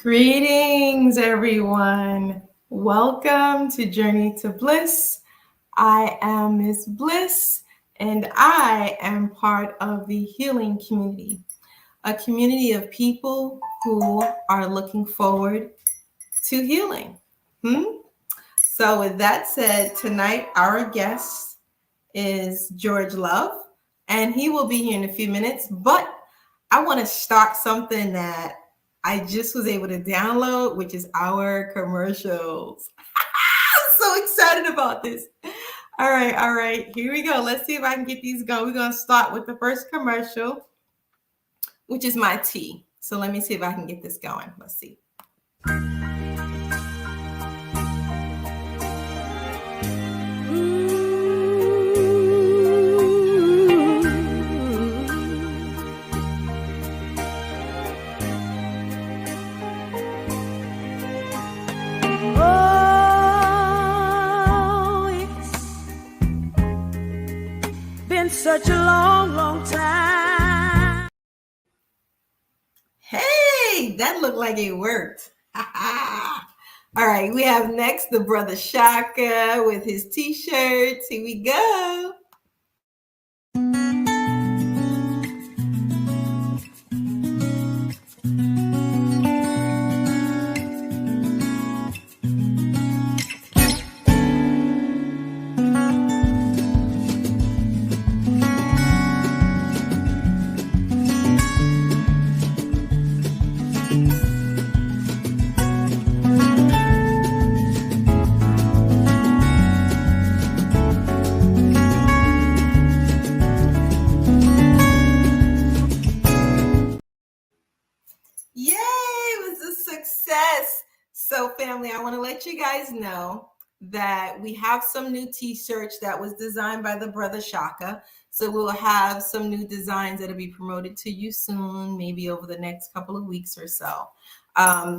Greetings, everyone. Welcome to Journey to Bliss. I am Miss Bliss, and I am part of the healing community, a community of people who are looking forward to healing. Hmm? So, with that said, tonight our guest is George Love, and he will be here in a few minutes. But I want to start something that I just was able to download, which is our commercials. I'm so excited about this. All right, here we go. Let's see if I can get these going. We're going to start with the first commercial, which is my tea. So let me see if I can get this going. Let's see. Such a long time. Hey, that looked like it worked. All right, we have next the brother Shaka with his t-shirts. Here we go. Yay, it was a success. So, family, I want to let you guys know that we have some new t-shirts that was designed by the brother Shaka. So we'll have some new designs that'll be promoted to you soon, maybe over the next couple of weeks or so.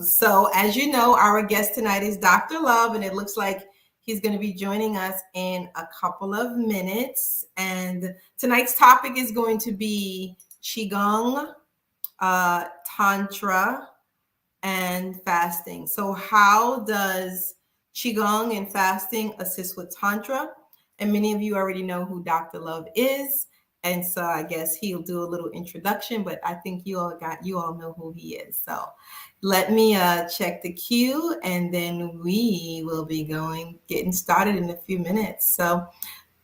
So as you know, our guest tonight is Dr. Love, and it looks like he's going to be joining us in a couple of minutes. And tonight's topic is going to be Qi-Gong, Tantra, and fasting. So how does Qigong and fasting assist with Tantra? And many of you already know who Dr. Love is. And so I guess he'll do a little introduction, but I think you all know who he is. So let me check the queue, and then we will be getting started in a few minutes. So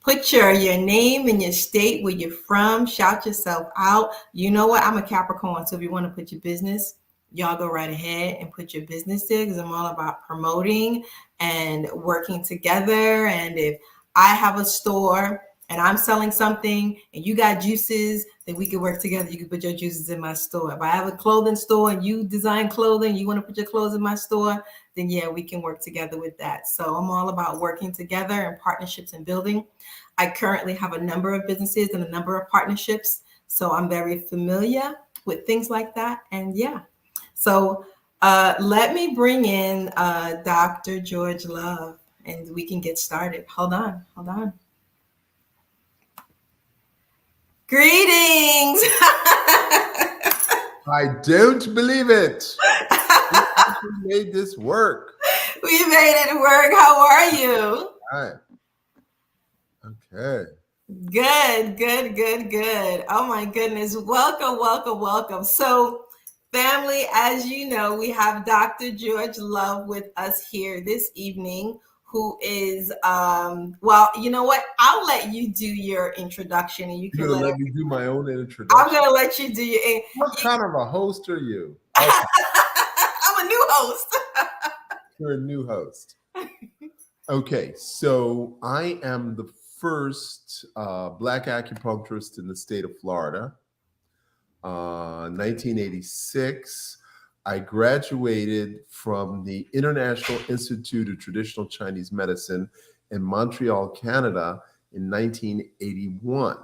put your name and your state where you're from. Shout yourself out. You know what? I'm a Capricorn, so if you want to put your business, y'all go right ahead and put your business there, because I'm all about promoting and working together. And if I have a store and I'm selling something and you got juices, then we can work together. You can put your juices in my store. If I have a clothing store and you design clothing, you want to put your clothes in my store, then yeah, we can work together with that. So I'm all about working together and partnerships and building. I currently have a number of businesses and a number of partnerships, so I'm very familiar with things like that. And yeah, so let me bring in Dr. George Love, and we can get started. Hold on. Greetings. I don't believe it. We actually made this work. We made it work. How are you? All right. Okay. Good. Oh my goodness. Welcome. So, family, as you know, we have Dr. George Love with us here this evening, who is, well, you know what? I'll let you do your introduction, and you can let me do my own introduction. I'm going to let you do your. What kind of a host are you? Okay. I'm a new host. You're a new host. Okay, so I am the first Black acupuncturist in the state of Florida. 1986, I graduated from the International Institute of Traditional Chinese Medicine in Montreal, Canada in 1981.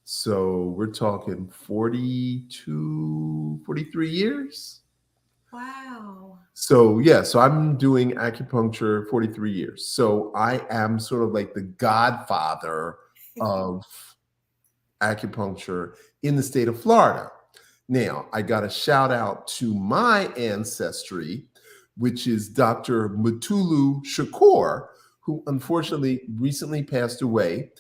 So we're talking 43 years. Wow. So yeah, so I'm doing acupuncture 43 years. So I am sort of like the godfather of acupuncture in the state of Florida. Now, I got a shout out to my ancestry, which is Dr. Mutulu Shakur, who unfortunately recently passed away.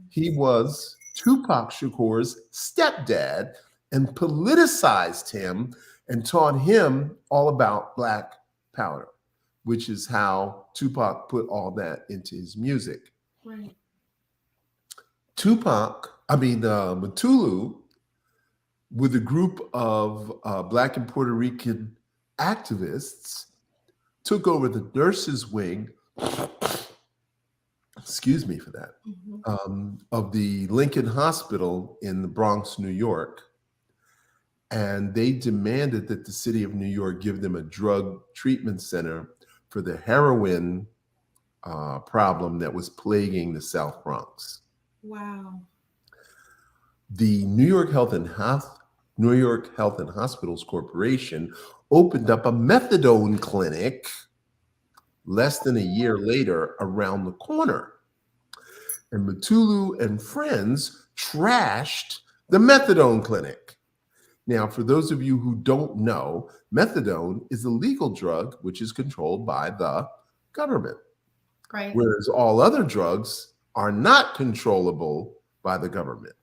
He was Tupac Shakur's stepdad and politicized him and taught him all about Black power, which is how Tupac put all that into his music. Right. Mutulu, with a group of Black and Puerto Rican activists, took over the nurses' wing, excuse me for that, of the Lincoln Hospital in the Bronx, New York. And they demanded that the city of New York give them a drug treatment center for the heroin problem that was plaguing the South Bronx. Wow. The New York Health and Hospitals Corporation opened up a methadone clinic less than a year later around the corner. And Mutulu and friends trashed the methadone clinic. Now, for those of you who don't know, methadone is a legal drug which is controlled by the government. Right. Whereas all other drugs are not controllable by the government.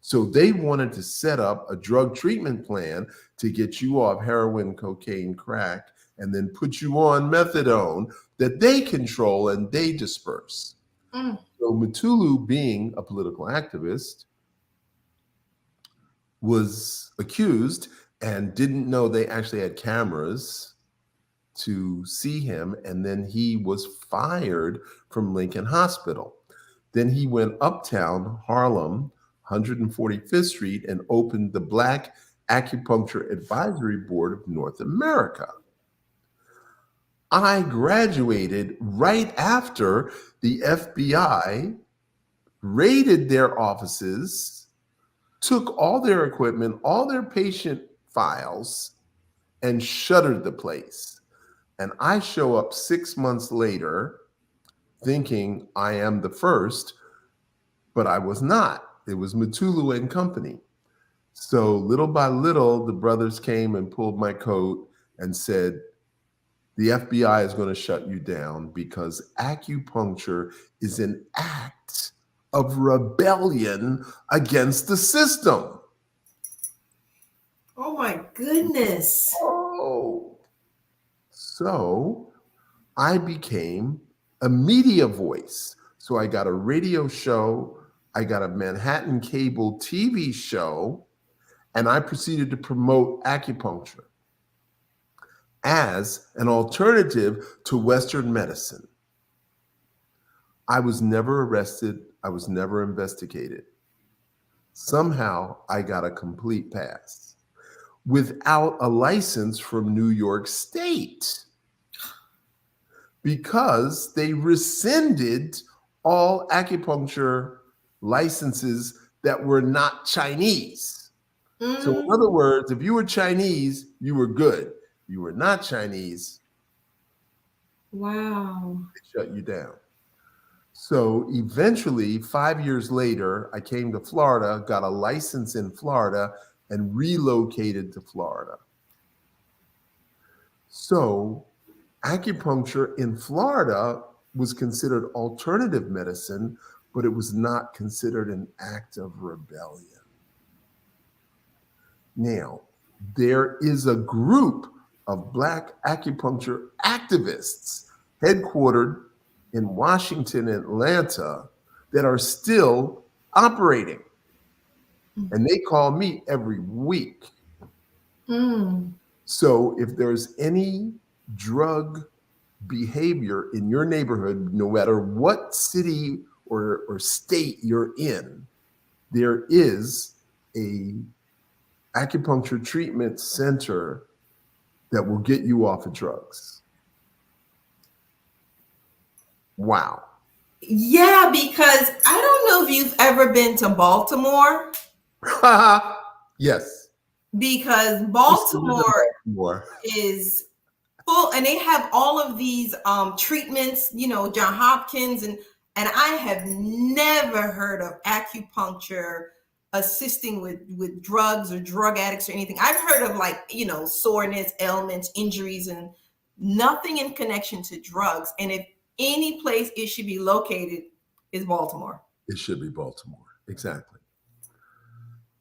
So they wanted to set up a drug treatment plan to get you off heroin, cocaine, crack, and then put you on methadone that they control and they disperse. So Mutulu, being a political activist, was accused and didn't know they actually had cameras to see him. And then he was fired from Lincoln Hospital. Then he went uptown, Harlem, 145th Street, and opened the Black Acupuncture Advisory Board of North America. I graduated right after the FBI raided their offices, took all their equipment, all their patient files, and shuttered the place. And I show up 6 months later thinking I am the first, but I was not. It was Mutulu and company. So little by little, the brothers came and pulled my coat and said, the FBI is going to shut you down because acupuncture is an act of rebellion against the system. Oh my goodness. Oh. So I became a media voice. So I got a radio show, I got a Manhattan cable TV show, and I proceeded to promote acupuncture as an alternative to Western medicine. I was never arrested. I was never investigated. Somehow I got a complete pass without a license from New York State because they rescinded all acupuncture licenses that were not Chinese. So in other words, if you were Chinese, you were good. You were not Chinese. Wow. They shut you down. So eventually, 5 years later, I came to Florida, got a license in Florida, and relocated to Florida. So acupuncture in Florida was considered alternative medicine, but it was not considered an act of rebellion. Now, there is a group of Black acupuncture activists headquartered in Washington, Atlanta, that are still operating. And they call me every week. So if there's any drug behavior in your neighborhood, no matter what city or state you're in, there is a acupuncture treatment center that will get you off of drugs. Wow. Yeah, because I don't know if you've ever been to Baltimore. Yes. Because Baltimore is full, and they have all of these treatments, you know, John Hopkins, and I have never heard of acupuncture assisting with drugs or drug addicts or anything. I've heard of like, soreness, ailments, injuries, and nothing in connection to drugs. And if any place it should be located is Baltimore. It should be Baltimore. Exactly.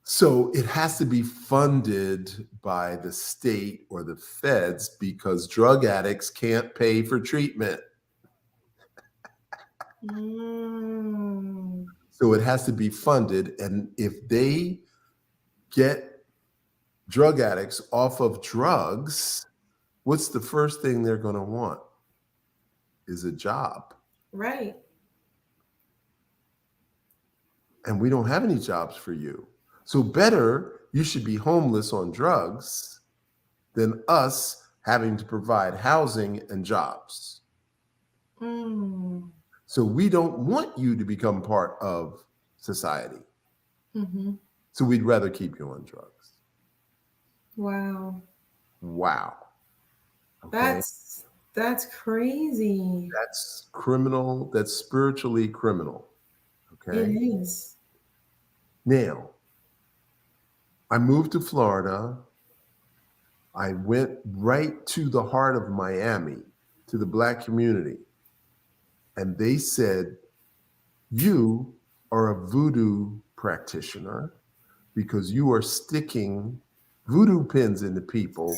So it has to be funded by the state or the feds because drug addicts can't pay for treatment. So it has to be funded. And if they get drug addicts off of drugs, what's the first thing they're going to want? Is a job. Right. And we don't have any jobs for you. So better, you should be homeless on drugs than us having to provide housing and jobs. So we don't want you to become part of society. So we'd rather keep you on drugs. Wow. Okay? That's crazy. That's criminal. That's spiritually criminal. Okay. It is. Now, I moved to Florida. I went right to the heart of Miami, to the Black community. And they said, you are a voodoo practitioner because you are sticking voodoo pins into people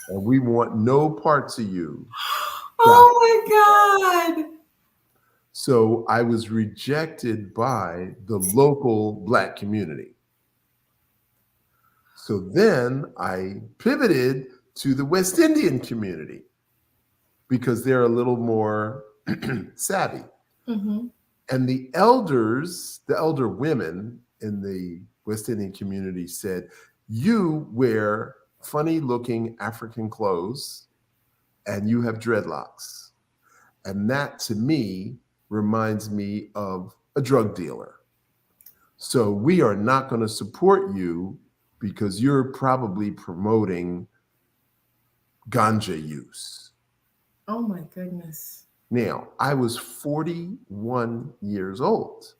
and we want no parts of you. Oh my God. So I was rejected by the local Black community. So then I pivoted to the West Indian community because they're a little more savvy. And the elder women in the West Indian community said, you wear funny looking African clothes and you have dreadlocks. And that to me reminds me of a drug dealer. So we are not going to support you because you're probably promoting ganja use. Oh my goodness. Now, I was 41 years old.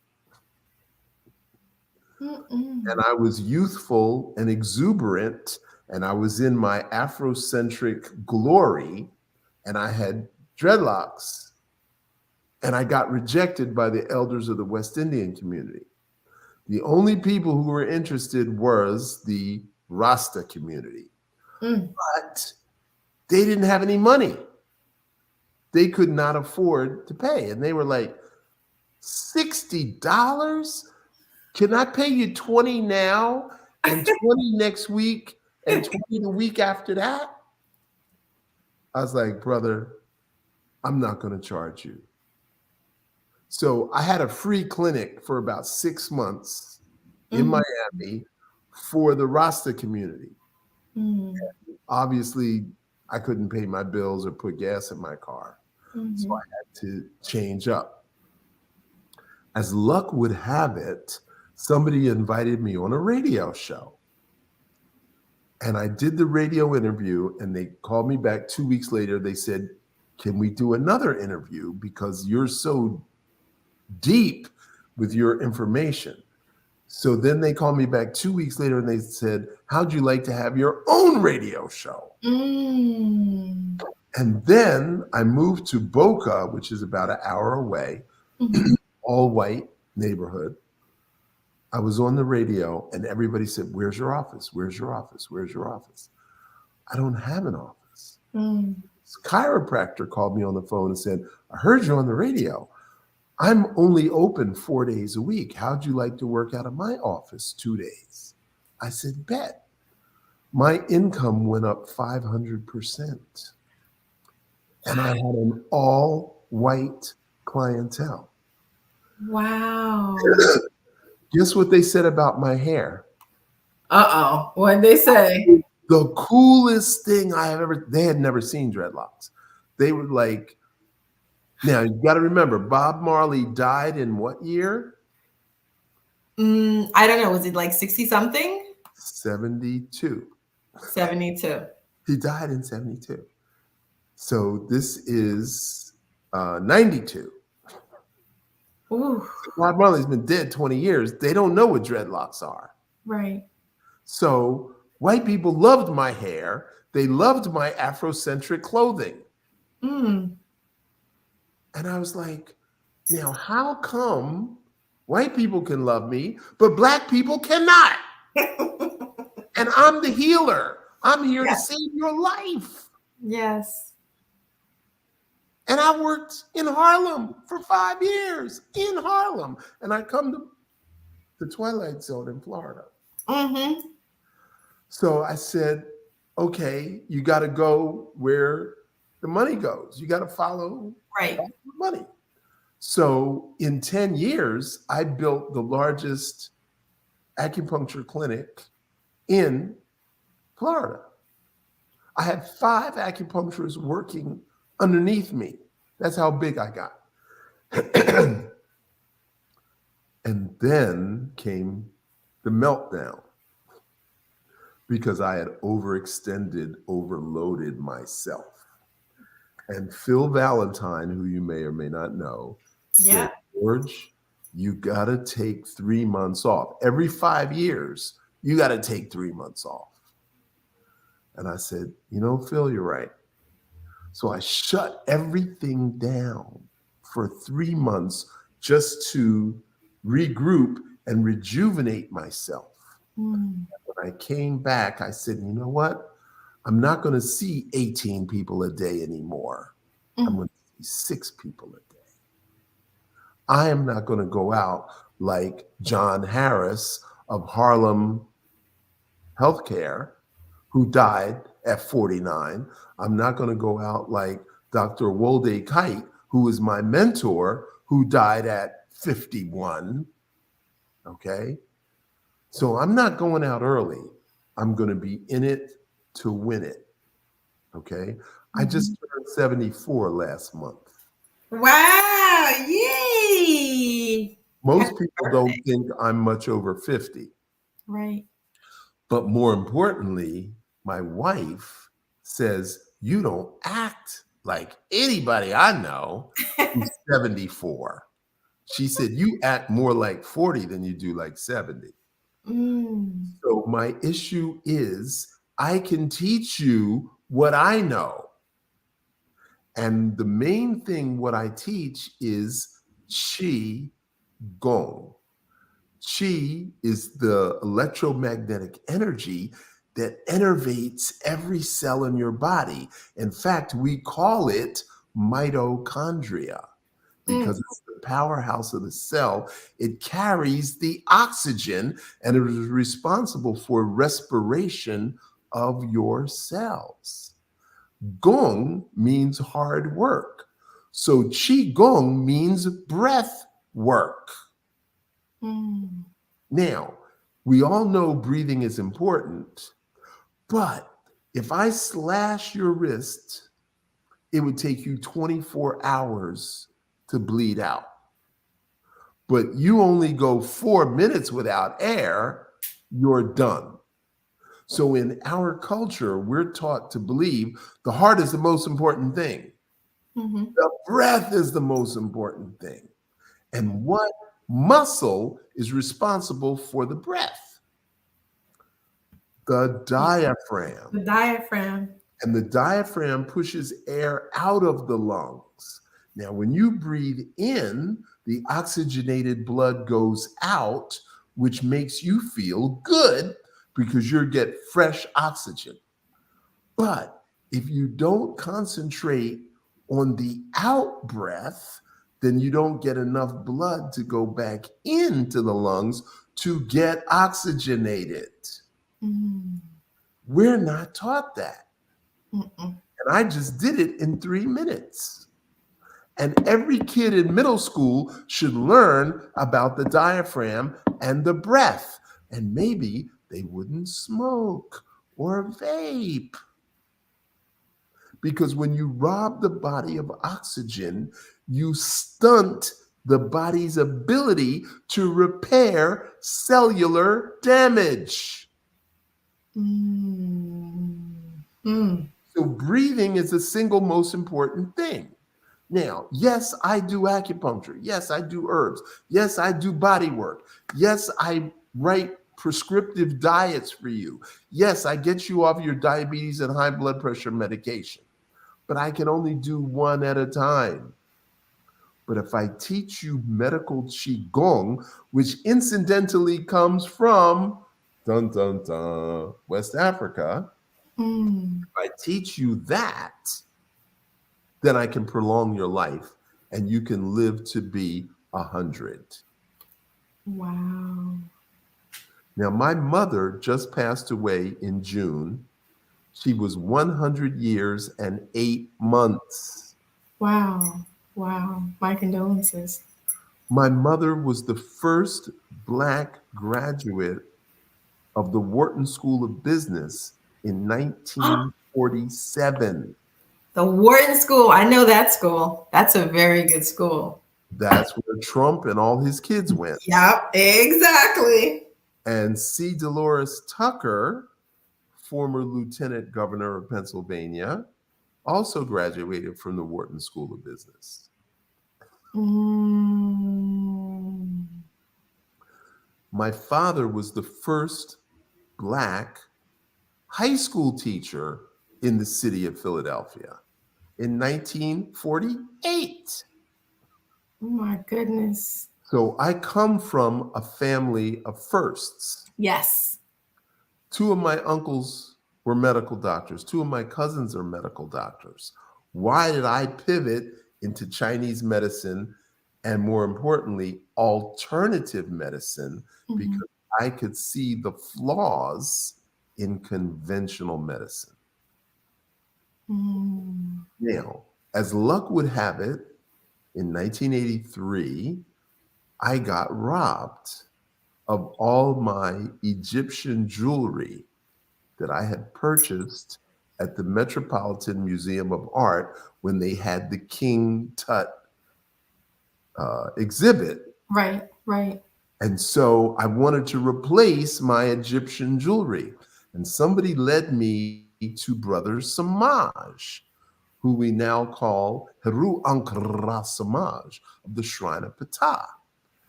And I was youthful and exuberant, and I was in my Afrocentric glory, and I had dreadlocks, and I got rejected by the elders of the West Indian community. The only people who were interested was the Rasta community, but they didn't have any money. They could not afford to pay. And they were like, $60? Can I pay you 20 now and 20 next week and 20 the week after that? I was like, brother, I'm not going to charge you. So I had a free clinic for about 6 months in Miami for the Rasta community. Obviously, I couldn't pay my bills or put gas in my car. So I had to change up. As luck would have it, somebody invited me on a radio show. And I did the radio interview and they called me back 2 weeks later. They said, can we do another interview because you're so deep with your information? So then they called me back 2 weeks later and they said, how'd you like to have your own radio show? And then I moved to Boca, which is about an hour away, all white neighborhood. I was on the radio and everybody said, where's your office? Where's your office? Where's your office? I don't have an office. This chiropractor called me on the phone and said, I heard you on the radio. I'm only open 4 days a week. How'd you like to work out of my office 2 days? I said, bet. My income went up 500%. And I had an all-white clientele. Wow. Guess what they said about my hair? Uh-oh. What'd they say? The coolest thing they had never seen dreadlocks. They were like, now you got to remember, Bob Marley died in what year? I don't know. Was it like 60 something? 72. 72. He died in 72. So this is 92. Ooh. Bob Marley's been dead 20 years. They don't know what dreadlocks are. Right. So white people loved my hair. They loved my Afrocentric clothing. Mm. And I was like, now how come white people can love me, but black people cannot? And I'm the healer. I'm here to Yeah. save your life. Yes. And I worked in Harlem for 5 years, in Harlem. And I come to the Twilight Zone in Florida. Mm-hmm. So I said, okay, you got to go where the money goes. You got to follow Right. the money. So in 10 years, I built the largest acupuncture clinic in Florida. I had 5 acupuncturists working underneath me. That's how big I got. And then came the meltdown because I had overextended, overloaded myself. And Phil Valentine, who you may or may not know, Yeah. said, George, you got to take 3 months off. Every 5 years, you got to take 3 months off. And I said, Phil, you're right. So I shut everything down for 3 months just to regroup and rejuvenate myself. Mm. When I came back, I said, you know what? I'm not going to see 18 people a day anymore. I'm going to see 6 people a day. I am not going to go out like John Harris of Harlem Healthcare, who died at 49. I'm not going to go out like Dr. Wolde Kite, who was my mentor, who died at 51. Okay? So I'm not going out early. I'm going to be in it to win it. Okay? I just turned 74 last month. Wow. Yay. Most Happy people birthday. don't think I'm much over 50. Right. But more importantly, my wife says, you don't act like anybody I know who's 74. She said, you act more like 40 than you do like 70. Mm. So my issue is I can teach you what I know. And the main thing what I teach is Qi-Gong. Qi is the electromagnetic energy that innervates every cell in your body. In fact, we call it mitochondria because it's the powerhouse of the cell. It carries the oxygen and it is responsible for respiration of your cells. Gong means hard work. So Qi Gong means breath work. Mm. Now, we all know breathing is important, but if I slash your wrist, it would take you 24 hours to bleed out. But you only go 4 minutes without air, you're done. So in our culture, we're taught to believe the heart is the most important thing. Mm-hmm. The breath is the most important thing. And what muscle is responsible for the breath? The diaphragm. The diaphragm. And the diaphragm pushes air out of the lungs. Now, when you breathe in, the oxygenated blood goes out, which makes you feel good because you get fresh oxygen. But if you don't concentrate on the out breath, then you don't get enough blood to go back into the lungs to get oxygenated. Mm. We're not taught that. Mm-mm. And I just did it in 3 minutes. And every kid in middle school should learn about the diaphragm and the breath. And maybe they wouldn't smoke or vape. Because when you rob the body of oxygen, you stunt the body's ability to repair cellular damage. Mm. Mm. So breathing is the single most important thing. Now, yes, I do acupuncture. Yes, I do herbs. Yes, I do body work. Yes, I write prescriptive diets for you. Yes, I get you off your diabetes and high blood pressure medication, but I can only do one at a time. But if I teach you medical Qi-Gong, which incidentally comes from dun dun dun West Africa, Mm. if I teach you that, then I can prolong your life and you can live to be 100. Wow. Now, my mother just passed away in June. She was 100 years and 8 months. Wow. Wow. My condolences. My mother was the first Black graduate of the Wharton School of Business in 1947. The Wharton School. I know that school. That's a very good school. That's where Trump and all his kids went. Yep, exactly. And C. Dolores Tucker, former lieutenant governor of Pennsylvania, also graduated from the Wharton School of Business. Mm. My father was the first Black high school teacher in the city of Philadelphia in 1948. Oh my goodness. So I come from a family of firsts. Yes. 2 of my uncles were medical doctors. 2 of my cousins are medical doctors. Why did I pivot into Chinese medicine and, more importantly, alternative medicine? Mhm. Because I could see the flaws in conventional medicine. Mm. Now, as luck would have it, in 1983, I got robbed of all my Egyptian jewelry that I had purchased at the Metropolitan Museum of Art when they had the King Tut exhibit. Right, right. And so I wanted to replace my Egyptian jewelry. And somebody led me to Brother Samaj, who we now call Heru Ankara Samaj of the Shrine of Ptah.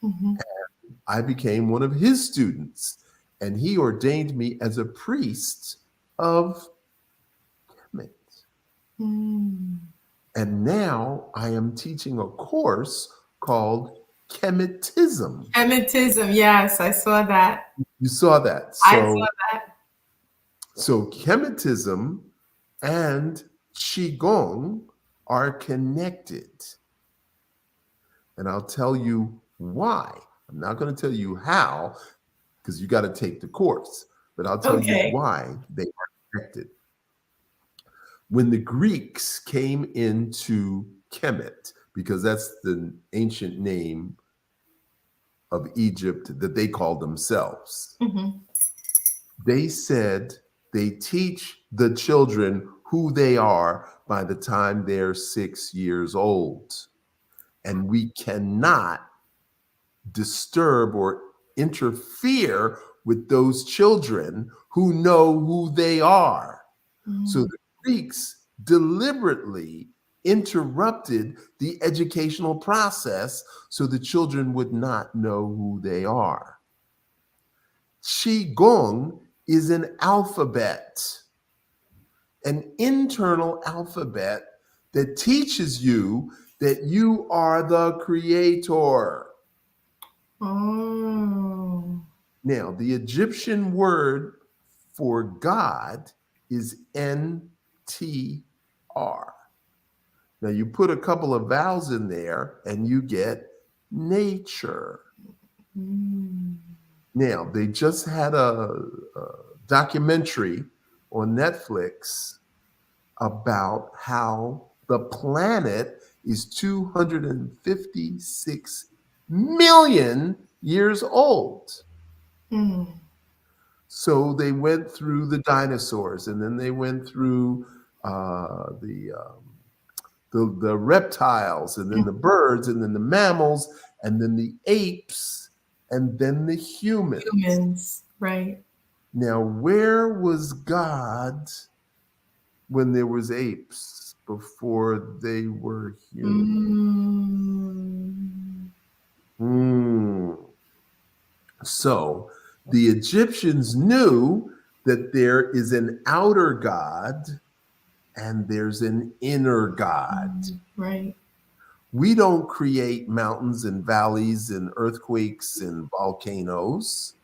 Mhm. I became one of his students, and he ordained me as a priest of Kemet. Mm. And now I am teaching a course called Kemetism. Emitism. Yes, I saw that. You saw that. I saw that. So Kemetism and Qigong are connected. And I'll tell you why. I'm not going to tell you how, because you got to take the course, but I'll tell you why they are connected. When the Greeks came into Kemet, because that's the ancient name of Egypt that they called themselves, Mhm. they said they teach the children who they are by the time they're 6 years old. And we cannot disturb or interfere with those children who know who they are. So the Greeks deliberately interrupted the educational process so the children would not know who they are. Qigong is an alphabet, an internal alphabet that teaches you that you are the creator. Oh. Now, the Egyptian word for God is NTR. Now, you put a couple of vowels in there and you get nature. Mm. Now, they just had a documentary on Netflix about how the planet is 256 million years old. Mm. So they went through the dinosaurs, and then they went through the reptiles, and then the birds, and then the mammals, and then the apes, and then the humans. Humans, right. Now, where was God when there was apes before they were humans? Mm. So The Egyptians knew that there is an outer God and there's an inner God. Right. We don't create mountains and valleys and earthquakes and volcanoes.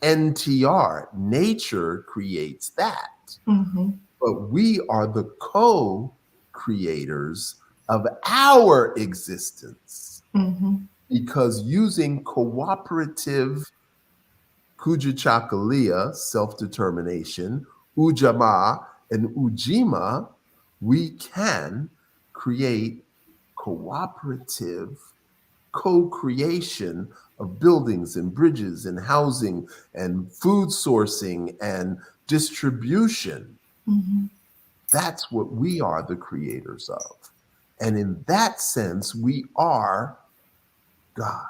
NTR, nature creates that. Mm-hmm. But we are the co-creators of our existence, Mm-hmm. because using cooperative Kujachakalia, self-determination, Ujamaa, and Ujima, we can create cooperative co-creation of buildings and bridges and housing and food sourcing and distribution. Mm-hmm. That's what we are the creators of. And in that sense, we are God.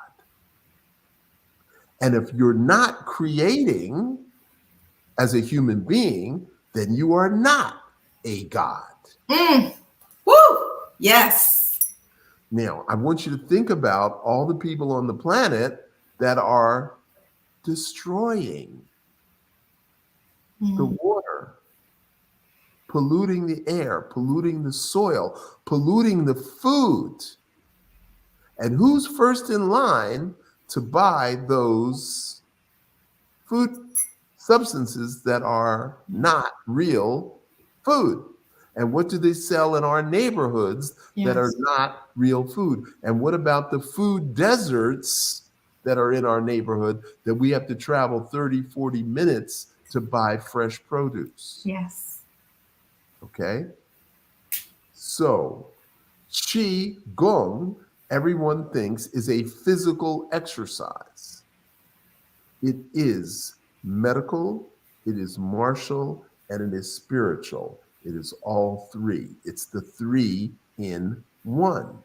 And if you're not creating as a human being, then you are not a God. Woo! Yes. Now, I want you to think about all the people on the planet that are destroying the water, polluting the air, polluting the soil, polluting the food. And who's first in line to buy those food substances that are not real food? And what do they sell in our neighborhoods that are not real food? And what about the food deserts that are in our neighborhood that we have to travel 30, 40 minutes to buy fresh produce? Yes. Okay? So, Qi-Gong, everyone thinks, is a physical exercise. It is medical, it is martial, and it is spiritual. It is all three. It's the three in one.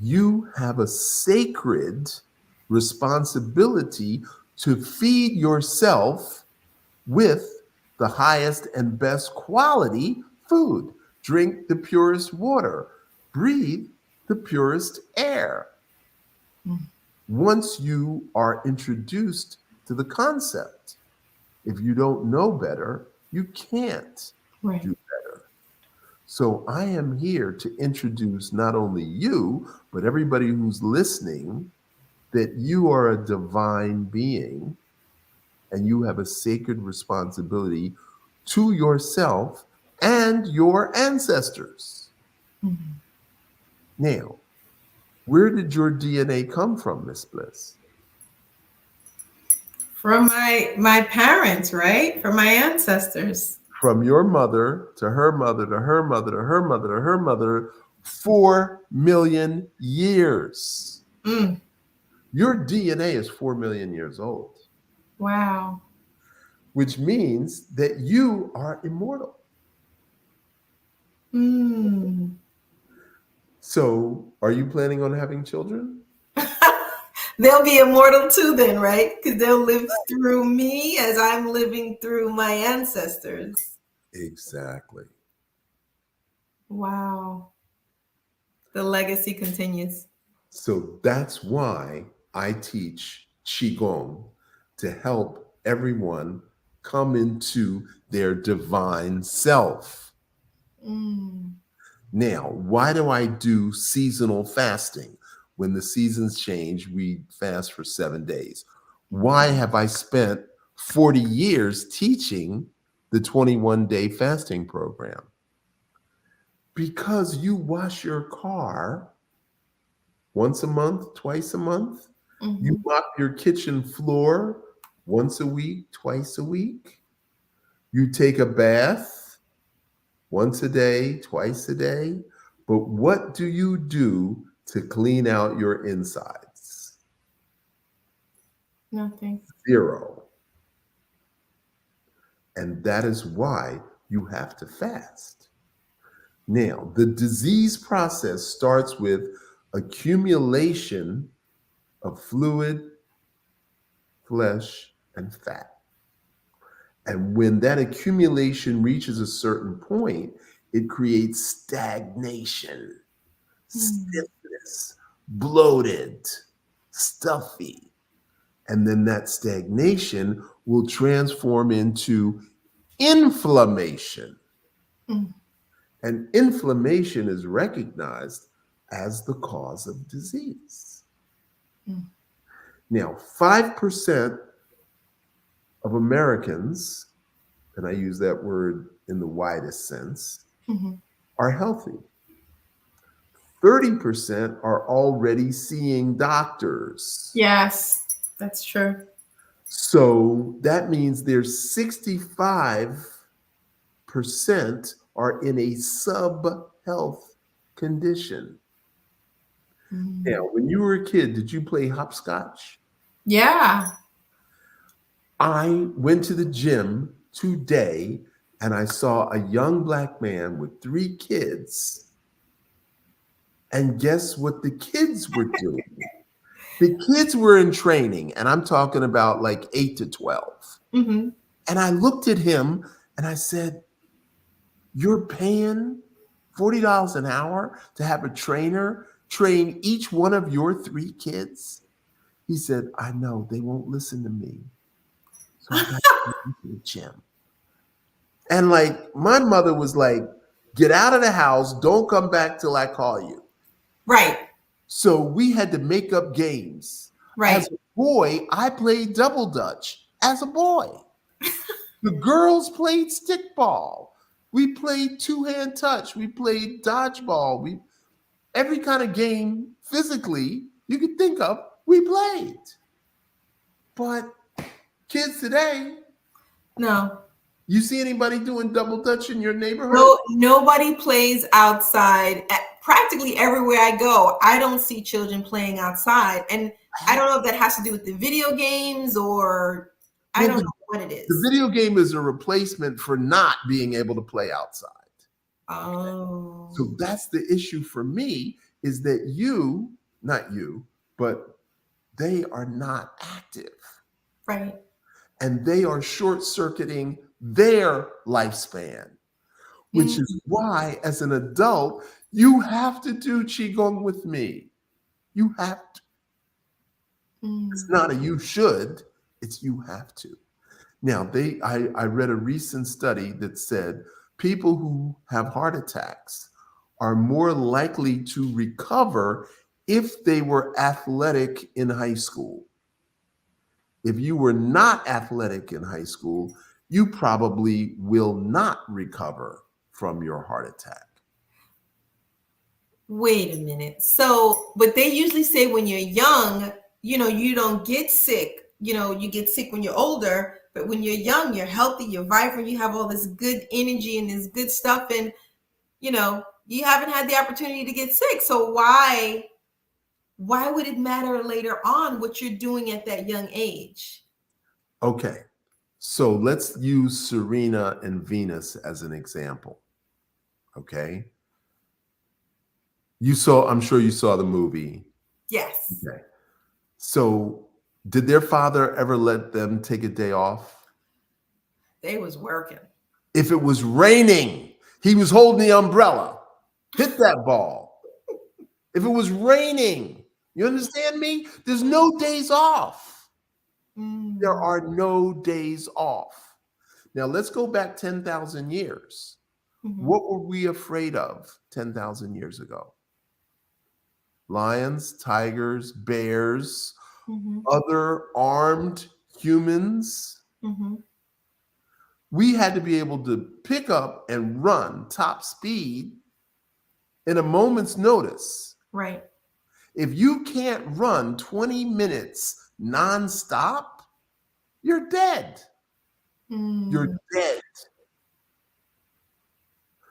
You have a sacred responsibility to feed yourself with the highest and best quality food. Drink the purest water. Breathe the purest air. Once you are introduced to the concept, if you don't know better, you can't do better. So I am here to introduce not only you, but everybody who's listening, that you are a divine being and you have a sacred responsibility to yourself and your ancestors. Now, where did your DNA come from, Miss Bliss? From my parents, right? From my ancestors. From your mother to her mother to her mother to her mother to her mother, 4 million years. Your DNA is 4 million years old. Wow. Which means that you are immortal. So, are you planning on having children? They'll be immortal too then, right? Because they'll live through me as I'm living through my ancestors. Exactly. Wow. The legacy continues. So that's why I teach Qi-Gong, to help everyone come into their divine self. Now, why do I do seasonal fasting? When the seasons change, we fast for 7 days. Why have I spent 40 years teaching the 21-day fasting program? Because you wash your car once a month, twice a month. You mop your kitchen floor once a week, twice a week. You take a bath once a day, twice a day. But what do you do to clean out your insides? Nothing. 0. And that is why you have to fast. Now, the disease process starts with accumulation of fluid, flesh, and fat. And when that accumulation reaches a certain point, it creates stagnation, stiffness, bloated, stuffy. And then that stagnation will transform into inflammation. Mm. And inflammation is recognized as the cause of disease. Mm. Now, 5% of Americans, and I use that word in the widest sense, Mhm. are healthy. 30% are already seeing doctors. Yes, that's true. So that means there's 65% are in a sub-health condition. Mm. Now, when you were a kid, did you play hopscotch? Yeah. I went to the gym today and I saw a young Black man with 3 kids. And guess what the kids were doing? The kids were in training, and I'm talking about like 8 to 12. Mhm. And I looked at him and I said, "You're paying $40 an hour to have a trainer train each one of your 3 kids?" He said, "I know, they won't listen to me. So I got to go to the gym." And like my mother was like, "Get out of the house. Don't come back till I call you." Right. So we had to make up games. As Right. a boy, I played double dutch as a boy. The girls played stickball. We played two-hand touch. We played dodgeball. Every kind of game physically you could think of, we played. But kids today, No. you see anybody doing double dutch in your neighborhood? No, nobody plays outside. Practically everywhere I go, I don't see children playing outside. And I don't know if that has to do with the video games or I Well, don't know what it the is. video game is a replacement for not being able to play outside. Oh. So that's the issue for me, is that not you, but they are not active. Right. And they are short circuiting their lifespan, which Mm. is why, as an adult, you have to do Qigong with me. You have to. It's Mm. not a you should, it's you have to. Now, I read a recent study that said people who have heart attacks are more likely to recover if they were athletic in high school. If you were not athletic in high school, you probably will not recover from your heart attack. Wait a minute. So, but they usually say when you're young, you don't get sick. You get sick when you're older, but when you're young, you're healthy, you're vibrant, you have all this good energy and this good stuff, and you haven't had the opportunity to get sick. So why would it matter later on what you're doing at that young age? Okay, so let's use Serena and Venus as an example. Okay. I'm sure you saw the movie. Yes, Okay. So did their father ever let them take a day off? they was working. If it was raining, he was holding the umbrella. Hit that ball. If it was raining, you understand me? There's no days off. There Mm. are no days off. Now let's go back 10,000 years. Mhm. What were we afraid of 10,000 years ago? Lions, tigers, bears, Mhm. other armed humans. Mhm. We had to be able to pick up and run top speed in a moment's notice. Right. If you can't run 20 minutes nonstop, you're dead. You're Mm. dead.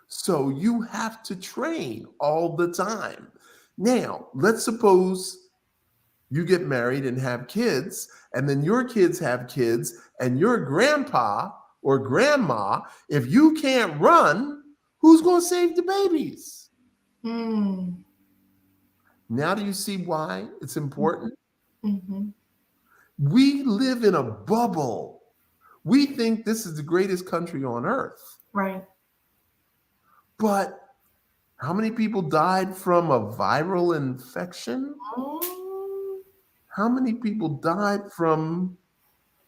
So you have to train all the time. Now, let's suppose you get married and have kids, and then your kids have kids, and your grandpa or grandma, if you can't run, who's going to save the babies? Mm. Now, do you see why it's important? Mhm. We live in a bubble. We think this is the greatest country on earth. Right. But how many people died from a viral infection? Mm. How many people died from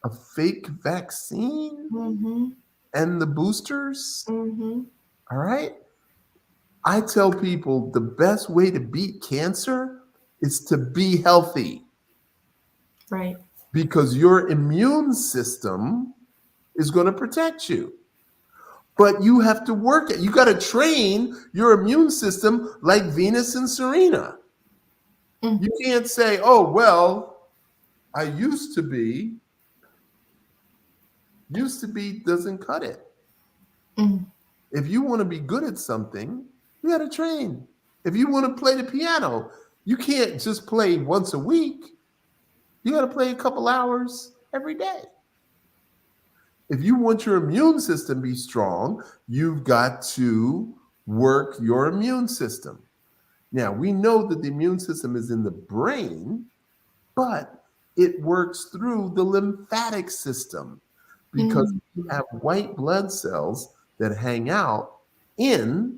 a fake vaccine Mm-hmm. and the boosters? Mm-hmm. All right. I tell people the best way to beat cancer is to be healthy Right. because your immune system is going to protect you. But you have to work it. You got to train your immune system like Venus and Serena. Mm. You can't say, oh, well, I used to be. Used to be doesn't cut it. Mm. If you want to be good at something, you got to train. If you want to play the piano, you can't just play once a week. You got to play a couple hours every day. If you want your immune system to be strong, you've got to work your immune system. Now, we know that the immune system is in the brain, but it works through the lymphatic system because Mm. you have white blood cells that hang out in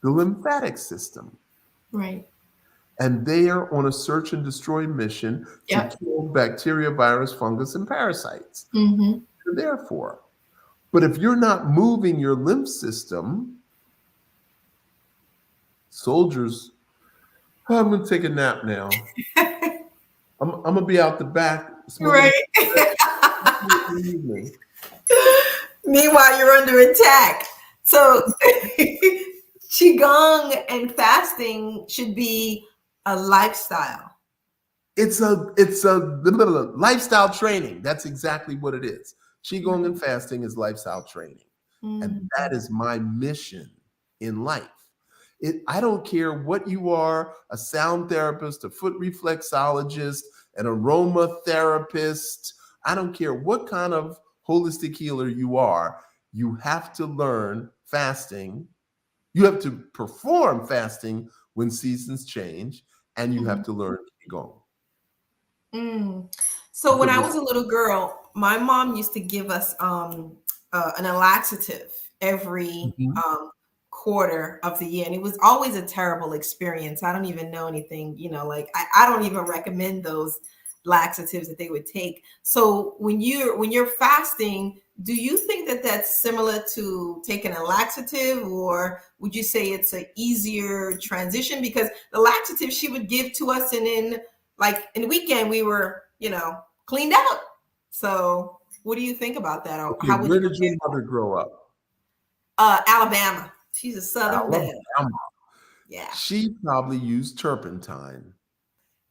the lymphatic system. Right. And they are on a search and destroy mission to Yep. kill bacteria, virus, fungus, and parasites. Mm-hmm. They're there for. But if you're not moving your lymph system, soldiers, oh, I'm going to take a nap now. I'm going to be out the back smoking Right. in the evening. Meanwhile, you're under attack. So, Qigong and fasting should be a lifestyle. It's a lifestyle training. That's exactly what it is. Qigong and fasting is lifestyle training. And that is my mission in life. I don't care what you are, a sound therapist, a foot reflexologist, an aromatherapist. I don't care what kind of holistic healer you are. You have to learn fasting. You have to perform fasting when seasons change, and you have to learn Qigong. Mm. So when I was a little girl, my mom used to give us an laxative every Mhm. quarter of the year, and it was always a terrible experience. I don't even know anything, like I don't even recommend those laxatives that they would take. So when you're fasting, do you think that that's similar to taking a laxative, or would you say it's an easier transition? Because the laxative she would give to us, and in like in the weekend we were, cleaned out. So what do you think about that? Or Okay, how would you where did your compare? mother grow up? Alabama. She's a Southern belle. Alabama. Yeah. She probably used turpentine.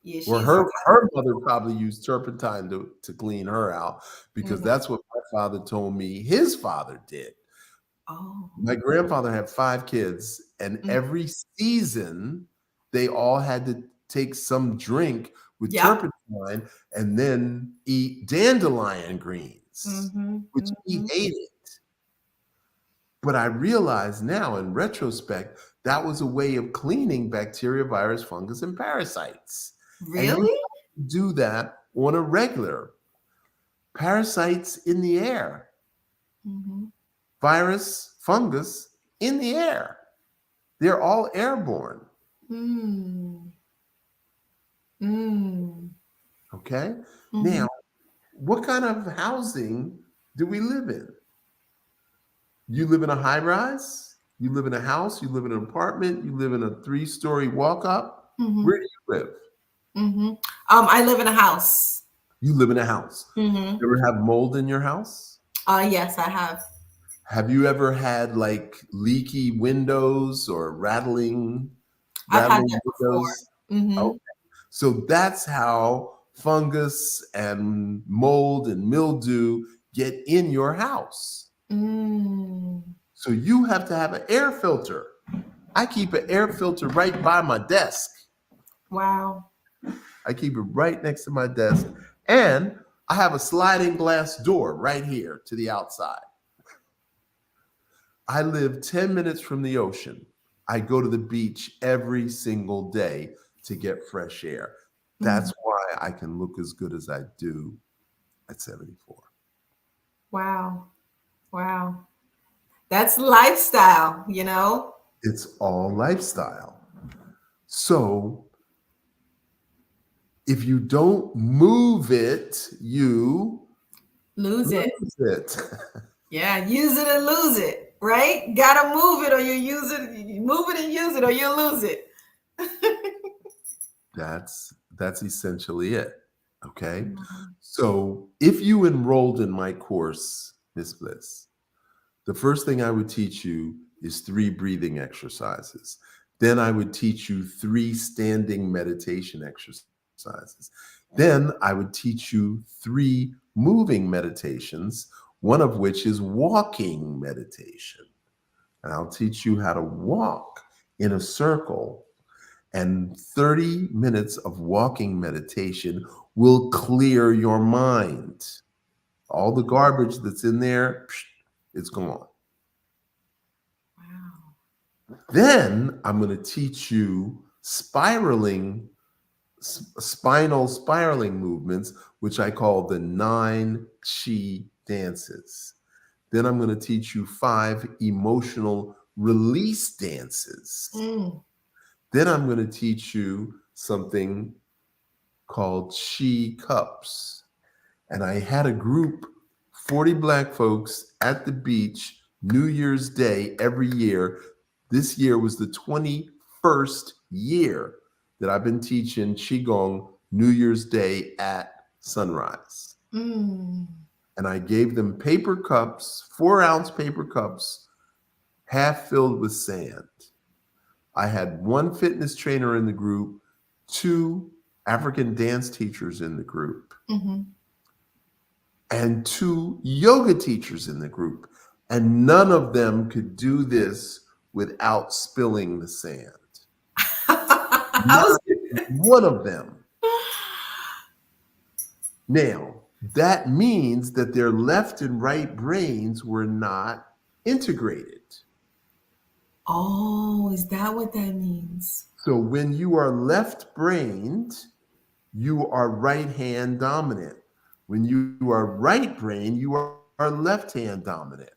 Yeah, Or she's her mother probably used turpentine to clean her out because Mhm. that's what my father told me his father did. Oh. My grandfather had 5 kids, and Mm. every season they all had to take some drink with Yep. turpentine and then eat dandelion greens, Mm-hmm. which he Mm-hmm. hated. But I realize now in retrospect, that was a way of cleaning bacteria, virus, fungus, and parasites. And you Really? do that on a regular. Parasites in the air, Mm-hmm. virus, fungus in the air. They're all airborne. Mm. Mm. Okay. Mm-hmm. Now, what kind of housing do we live in? You live in a high rise? You live in a house? You live in an apartment? You live in a 3-story walk up? Mm-hmm. Where do you live? Mm-hmm. I live in a house. You live in a house. Mm-hmm. You ever have mold in your house? Yes, I have. Have you ever had like leaky windows or I've had rattling that before. windows? Mm-hmm. Okay. So that's how fungus and mold and mildew get in your house. Mm. So you have to have an air filter. I keep an air filter right by my desk. Wow. I keep it right next to my desk. And I have a sliding glass door right here to the outside. I live 10 minutes from the ocean. I go to the beach every single day to get fresh air. Mm. That's why I can look as good as I do at 74. Wow. Wow. That's lifestyle. It's all lifestyle. So If you don't move it, you Lose it. lose it. Yeah, use it and lose it, right? Gotta move it or you use it, you move it and use it or you lose it. That's essentially it. Okay. So if you enrolled in my course, Miss Bliss, the first thing I would teach you is 3 breathing exercises. Then I would teach you 3 standing meditation exercises. Then I would teach you 3 moving meditations, one of which is walking meditation. And I'll teach you how to walk in a circle. And 30 minutes of walking meditation will clear your mind. All the garbage that's in there, it's gone. Wow. Then I'm going to teach you spinal spiraling movements, which I call the 9 Qi dances. Then I'm going to teach you 5 emotional release dances. Then I'm going to teach you something called Qi cups. And I had a group, 40 Black folks at the beach, New Year's Day every year. This year was the 21st year that I've been teaching Qi-Gong New Year's Day at sunrise. And I gave them paper cups, 4-ounce paper cups, half filled with sand. I had 1 fitness trainer in the group, 2 African dance teachers in the group, and 2 yoga teachers in the group. And none of them could do this without spilling the sand. Not one of them. Now, that means that their left and right brains were not integrated. Oh, is that what that means? So when you are left-brained, you are right-hand dominant. When you are right-brained, you are left-hand dominant.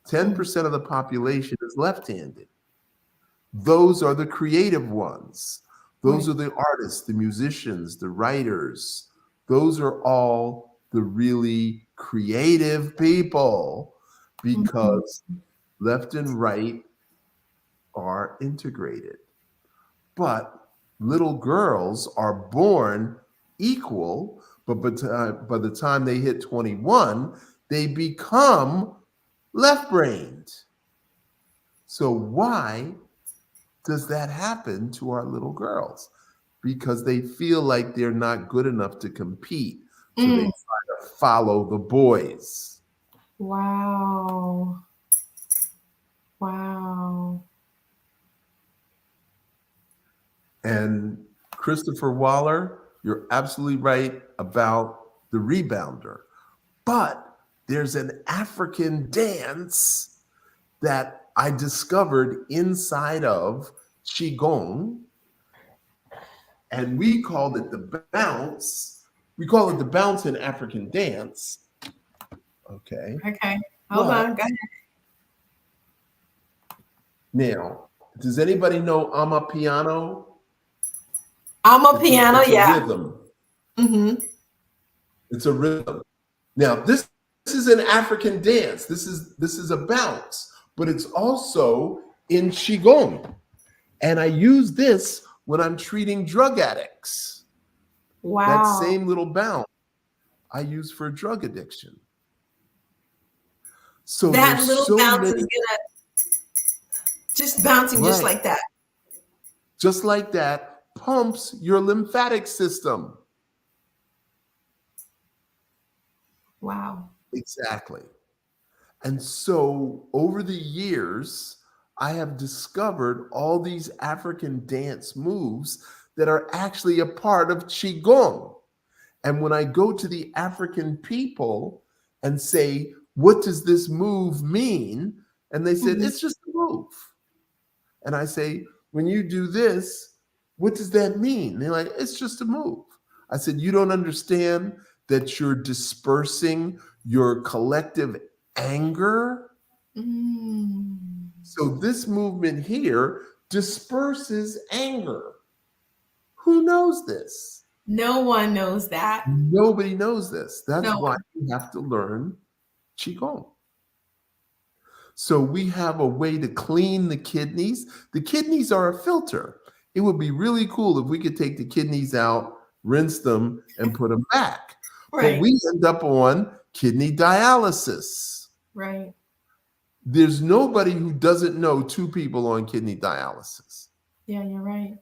10% of the population is left-handed. Those are the creative ones. Those are the artists, the musicians, the writers. Those are all the really creative people because left and right are integrated. But little girls are born equal, but by the time they hit 21, they become left-brained. So why does that happen to our little girls? Because they feel like they're not good enough to compete. So they try to follow the boys. Wow. Wow. And Christopher Waller, you're absolutely right about the rebounder. But there's an African dance that I discovered inside of Qi-Gong, and we called it the bounce. We call it the bounce in African dance. Okay. Hold on. Go ahead. Now, does anybody know Amapiano? Amapiano, it's a yeah. rhythm. It's a rhythm. Now, this is an African dance. This is a bounce, but it's also in Qigong. And I use this when I'm treating drug addicts. Wow. That same little bounce I use for drug addiction. So that little so bounce many, is gonna just bouncing just like that. Just like that pumps your lymphatic system. Wow. Exactly. And so over the years, I have discovered all these African dance moves that are actually a part of Qigong. And when I go to the African people and say, what does this move mean? And they said, it's just a move. And I say, when you do this, what does that mean? And they're like, it's just a move. I said, you don't understand that you're dispersing your collective anger? So this movement here disperses anger. Who knows this? No one knows that. Nobody knows this. That's No why one. you have to learn Qigong. So we have a way to clean the kidneys. The kidneys are a filter. It would be really cool if we could take the kidneys out, rinse them, and put them back. But Right. we end up on kidney dialysis. Right. There's nobody who doesn't know two people on kidney dialysis. Yeah, you're right.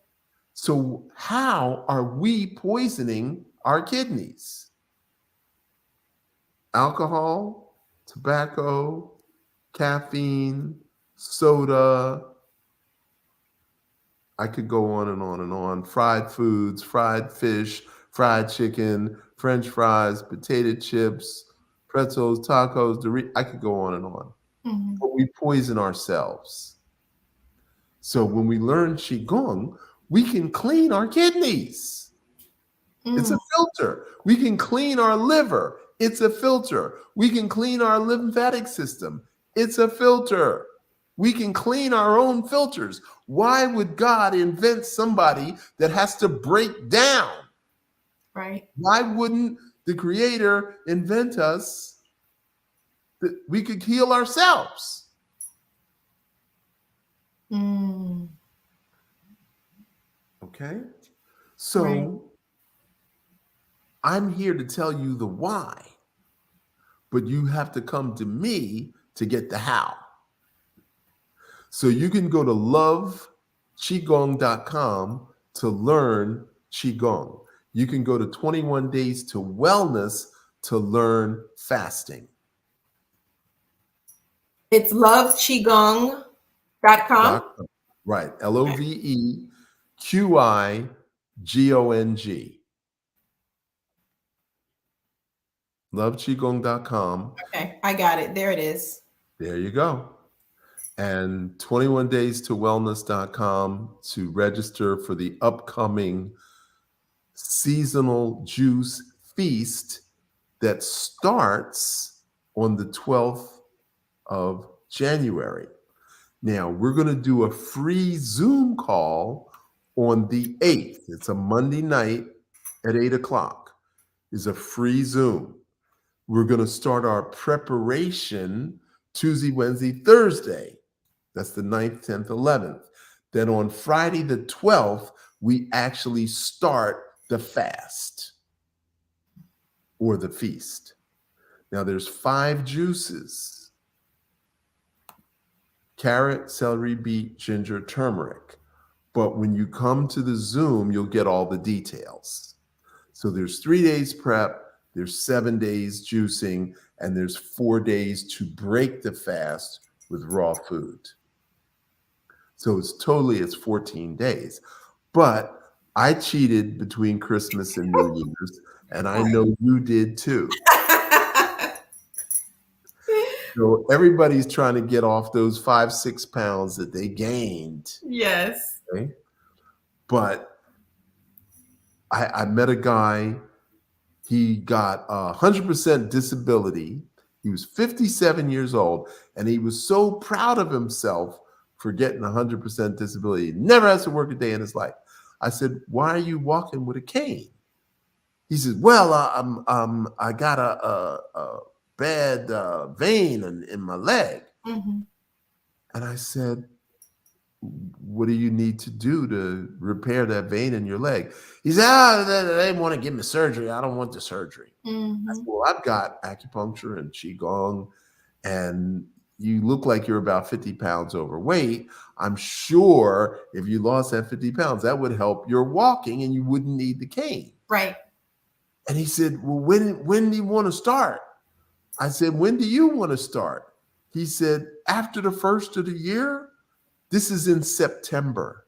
So how are we poisoning our kidneys? Alcohol, tobacco, caffeine, soda. I could go on and on and on. Fried foods, fried fish, fried chicken, French fries, potato chips, pretzels, tacos, Doritos. I could go on and on. Mm-hmm. But we poison ourselves. So when we learn Qigong, we can clean our kidneys. It's a filter. We can clean our liver. It's a filter. We can clean our lymphatic system. It's a filter. We can clean our own filters. Why would God invent somebody that has to break down? Right. Why wouldn't the Creator invent us that we could heal ourselves? Okay? So Right. I'm here to tell you the why, but you have to come to me to get the how. So you can go to loveqigong.com to learn Qigong. You can go to 21 Days to Wellness to learn fasting. It's loveqigong.com. Right. LOVEQIGONG. Loveqigong.com. Okay, I got it. There it is. There you go. And 21 Days to Wellness.com to register for the upcoming seasonal juice feast that starts on the 12th of January. Now, we're going to do a free Zoom call on the 8th. It's a Monday night at 8 o'clock. It's a free Zoom. We're going to start our preparation Tuesday, Wednesday, Thursday. That's the 9th, 10th, 11th. Then on Friday the 12th, we actually start the fast or the feast. Now there's 5 juices: carrot, celery, beet, ginger, turmeric. But when you come to the Zoom, you'll get all the details. So there's 3 days prep, there's 7 days juicing, and there's 4 days to break the fast with raw food. So it's 14 days. But I cheated between Christmas and New Year's, and I know you did too. So everybody's trying to get off those 5-6 pounds that they gained. Yes. Okay? But I met a guy, he got 100% disability. He was 57 years old, and he was so proud of himself for getting 100% disability. He never has to work a day in his life. I said, "Why are you walking with a cane?" He said, "Well, I got a bad vein in my leg." Mm-hmm. And I said, "What do you need to do to repair that vein in your leg?" He said, "They want to give me surgery. I don't want the surgery." Mm-hmm. I said, "Well, I've got acupuncture and Qigong, and you look like you're about 50 pounds overweight. I'm sure if you lost that 50 pounds, that would help your walking and you wouldn't need the cane." Right. And he said, "Well, when do you want to start?" I said, "When do you want to start?" He said, "After the first of the year." This is in September.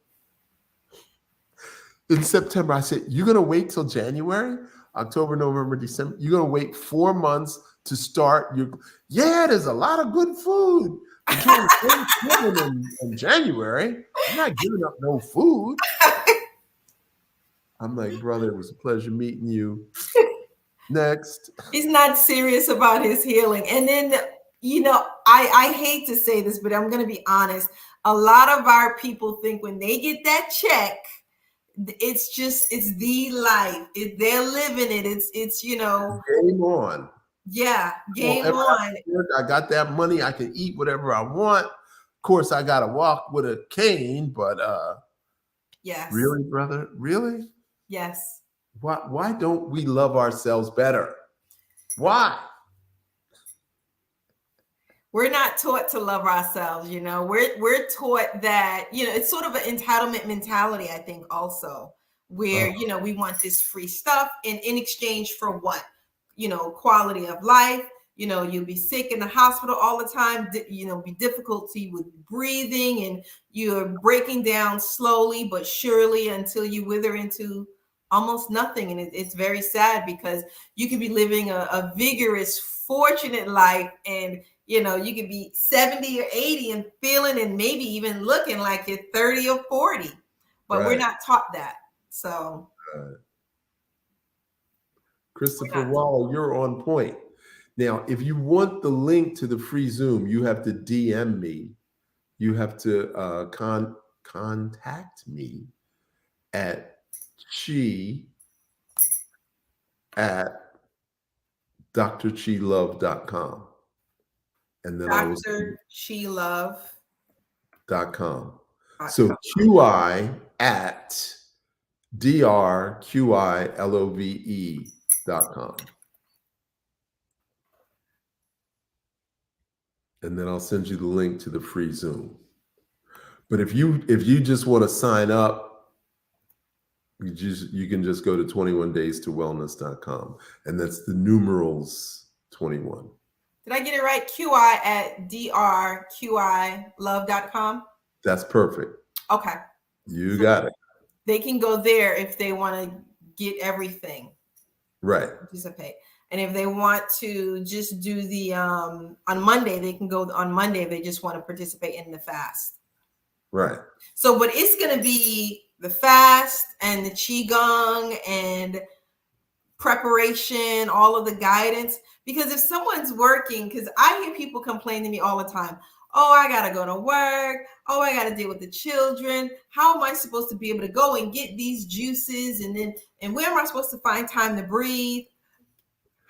In September, I said, "You're going to wait till January, October, November, December. You're going to wait 4 months to start your..." "Yeah, there's a lot of good food between Thanksgiving and January. I'm not giving up no food." I'm like, "Brother, it was a pleasure meeting you." Next. He's not serious about his healing. And then, I hate to say this, but I'm going to be honest. A lot of our people think when they get that check, it's the life. They're living it. It's Game on. yeah, game Whenever on. I got that money, I can eat whatever I want. Of course, I gotta walk with a cane, but Yes. really, brother, really? Yes. Why don't we love ourselves better? Why? We're not taught to love ourselves, we're taught that, it's sort of an entitlement mentality, I think, also, where, Oh, we want this free stuff in exchange for what? Quality of life. You'll be sick in the hospital all the time, be difficulty with breathing, and you're breaking down slowly but surely until you wither into almost nothing. And it's very sad, because you could be living a vigorous, fortunate life, and you could be 70 or 80 and feeling and maybe even looking like you're 30 or 40, but we're right. not taught that. So Christopher Waller, you're on point. Now, if you want the link to the free Zoom, you have to DM me. You have to contact me at drchilove.com. And then I will drchilove.com. So QI at drqilove.com. And then I'll send you the link to the free Zoom. But if you just want to sign up, you can just go to 21daystowellness.com, and that's the numerals 21. Did I get it right? QI at drqilove.com. That's perfect. Okay. You got it. They can go there if they want to get everything. Right. Participate. And if they want to just do the on Monday, they can go on Monday if they just want to participate in the fast. Right. So, but it's going to be the fast and the Qi-Gong and preparation, all of the guidance. Because if someone's working, because I hear people complain to me all the time, oh, I got to go to work. Oh, I got to deal with the children. How am I supposed to be able to go and get these juices? And where am I supposed to find time to breathe?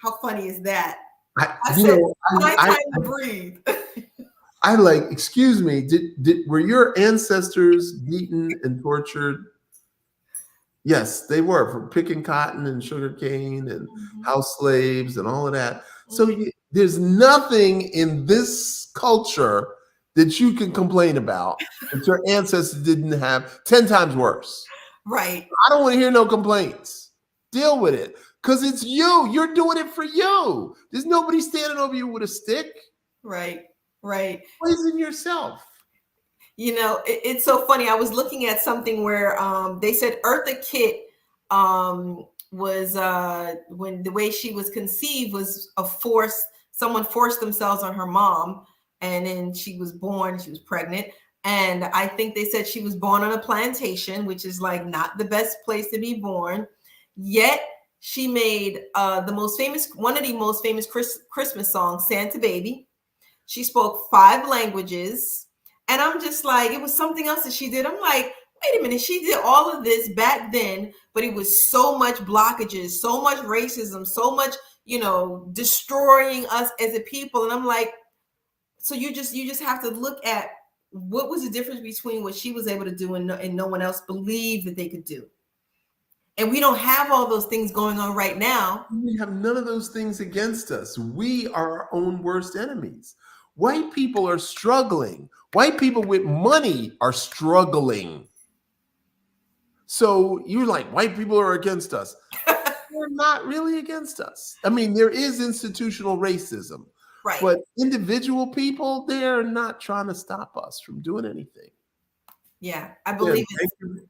How funny is that? I said, find time to breathe. I like, excuse me, were your ancestors beaten and tortured? Yes, they were, for picking cotton and sugar cane and house slaves and all of that. So there's nothing in this culture that you can complain about that your ancestors didn't have 10 times worse. Right. I don't want to hear no complaints. Deal with it. Because it's you. You're doing it for you. There's nobody standing over you with a stick. Right. Right. Poison yourself. It's so funny. I was looking at something where they said Eartha Kitt was when the way she was conceived was someone forced themselves on her mom, and then she was born, she was pregnant. And I think they said she was born on a plantation, which is like not the best place to be born. Yet she made one of the most famous Christmas songs, Santa Baby. She spoke 5 languages. And I'm just like, it was something else that she did. I'm like, wait a minute, she did all of this back then, but it was so much blockages, so much racism, so much, destroying us as a people. And I'm like, so you just have to look at what was the difference between what she was able to do and no one else believed that they could do. And we don't have all those things going on right now. We have none of those things against us. We are our own worst enemies. White people are struggling. White people with money are struggling. So you're like, white people are against us. They're not really against us. I mean, there is institutional racism. Right. But individual people, they're not trying to stop us from doing anything. Yeah, I believe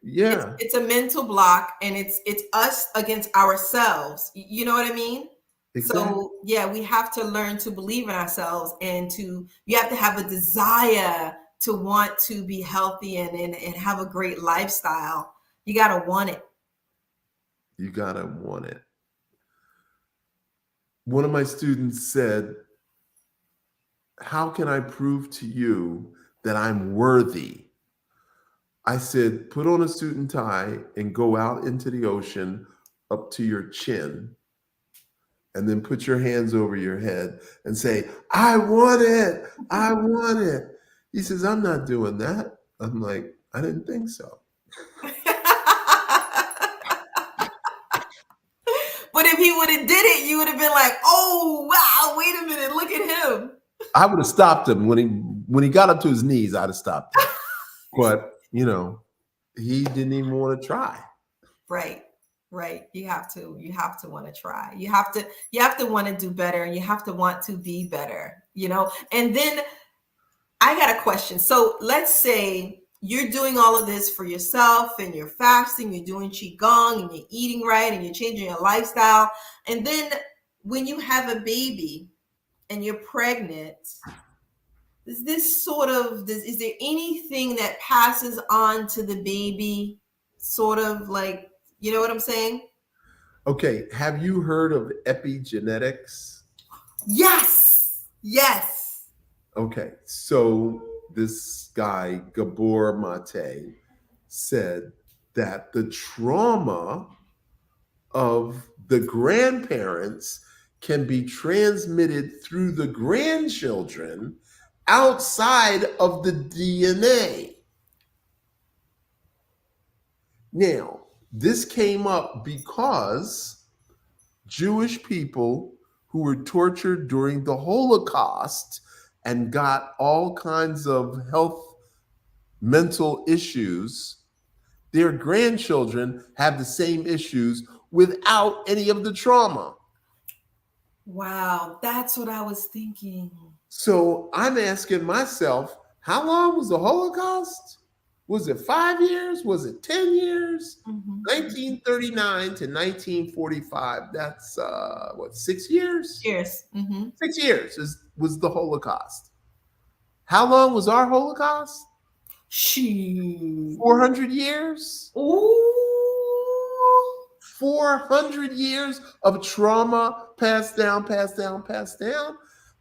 it's a mental block, and it's us against ourselves. You know what I mean? Exactly. So yeah, we have to learn to believe in ourselves, and you have to have a desire to want to be healthy and have a great lifestyle. You gotta want it. You gotta want it. One of my students said, how can I prove to you that I'm worthy? I said, put on a suit and tie and go out into the ocean up to your chin, and then put your hands over your head and say, I want it. I want it. He says, I'm not doing that. I'm like, I didn't think so. But if he would have did it, you would have been like, oh, wow, wait a minute, look at him. I would have stopped him when he got up to his knees. I'd have stopped him. But, he didn't even want to try. Right. You have to want to try. You have to want to do better, and you have to want to be better, And then I got a question. So let's say you're doing all of this for yourself, and you're fasting, you're doing Qi-Gong, and you're eating right, and you're changing your lifestyle. And then when you have a baby and you're pregnant, is there anything that passes on to the baby? Sort of like, you know what I'm saying? Okay. Have you heard of epigenetics? Yes. Okay. So this guy, Gabor Mate, said that the trauma of the grandparents can be transmitted through the grandchildren outside of the DNA. Now, this came up because Jewish people who were tortured during the Holocaust and got all kinds of mental issues, their grandchildren have the same issues without any of the trauma. Wow, that's what I was thinking. So I'm asking myself, how long was the Holocaust? Was it 5 years? Was it 10 years? 1939 to 1945. That's 6 years? Years. 6 years was the Holocaust. How long was our Holocaust? 400 years? Ooh. 400 years of trauma passed down.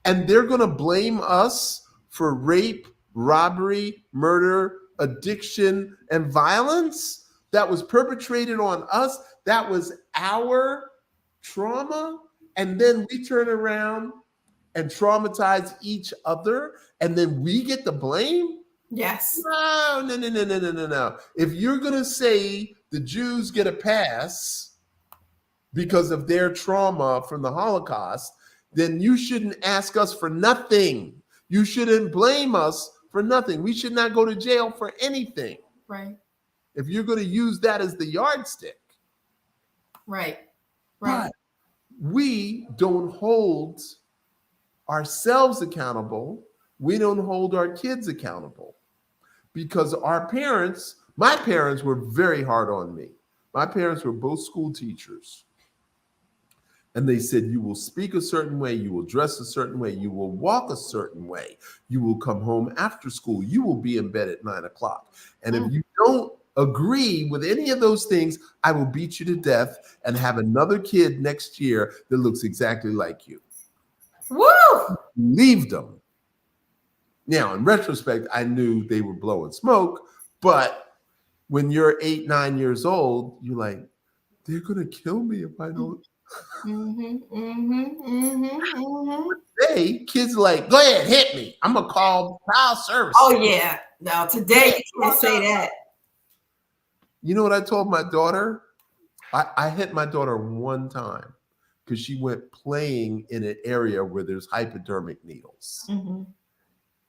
And they're going to blame us for rape, robbery, murder, addiction, and violence that was perpetrated on us. That was our trauma. And then we turn around and traumatize each other, and then we get the blame? Yes. No. If you're going to say the Jews get a pass because of their trauma from the Holocaust, then you shouldn't ask us for nothing. You shouldn't blame us for nothing. We should not go to jail for anything. Right. If you're going to use that as the yardstick. Right. But we don't hold ourselves accountable. We don't hold our kids accountable. Because my parents were very hard on me. My parents were both school teachers. And they said, you will speak a certain way, you will dress a certain way, you will walk a certain way, you will come home after school, you will be in bed at 9 o'clock. And if you don't agree with any of those things, I will beat you to death and have another kid next year that looks exactly like you. Woo! Leave them. Now, in retrospect, I knew they were blowing smoke, but when you're 8, 9 years old, you're like, they're going to kill me if I don't. Today, kids are like, go ahead, hit me. I'm going to call child service. Oh, yeah. No, today you can't say that. You know what I told my daughter? I hit my daughter one time because she went playing in an area where there's hypodermic needles.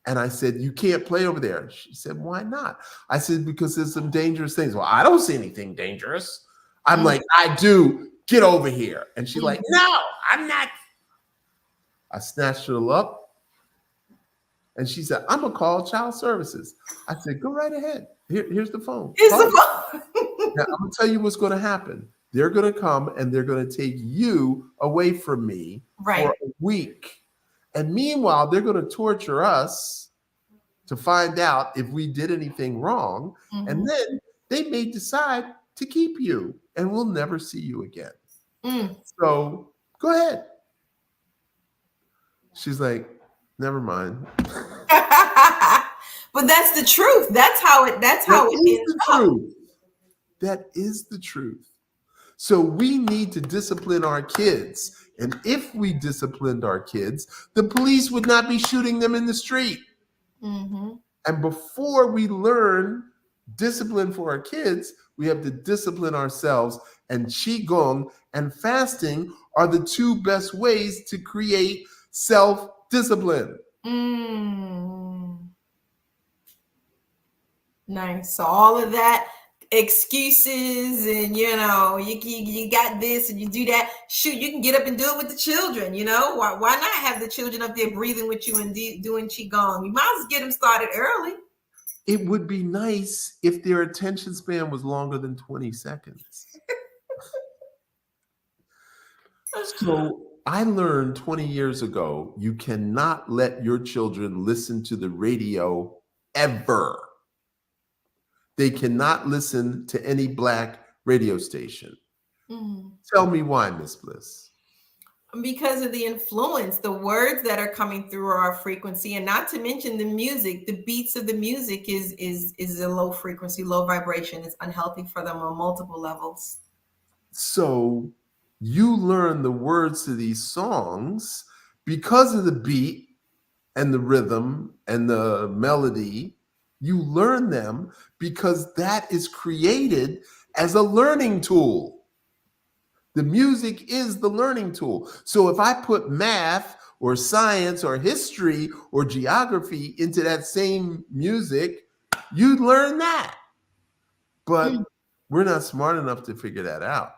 And I said, you can't play over there. She said, why not? I said, because there's some dangerous things. Well, I don't see anything dangerous. I'm like, I do. Get over here. And she's like, no, I'm not. I snatched her up. And she said, I'm going to call child services. I said, go right ahead. Here's the phone. Here's the phone. Now, I'm going to tell you what's going to happen. They're going to come and they're going to take you away from me for a week. And meanwhile, they're going to torture us to find out if we did anything wrong. And then they may decide to keep you and we'll never see you again. So go ahead. She's like, never mind. But that's the truth. That's how it That is ends the up. truth. That is the truth. So we need to discipline our kids. And if we disciplined our kids, the police would not be shooting them in the street. Mm-hmm. And before we learn discipline for our kids, we have to discipline ourselves. And Qi-Gong and fasting are the two best ways to create self-discipline. Nice. So all of that excuses and you got this and you do that. Shoot, you can get up and do it with the children. Why not have the children up there breathing with you and doing qigong? You might as well get them started early. It would be nice if their attention span was longer than 20 seconds. So I learned 20 years ago, you cannot let your children listen to the radio ever. They cannot listen to any Black radio station. Tell me why, Miss Bliss. Because of the influence, the words that are coming through our frequency, and not to mention the music. The beats of the music is a low frequency, low vibration. It's unhealthy for them on multiple levels. So you learn the words to these songs because of the beat and the rhythm and the melody. You learn them because that is created as a learning tool. The music is the learning tool. So if I put math or science or history or geography into that same music, you'd learn that. But we're not smart enough to figure that out.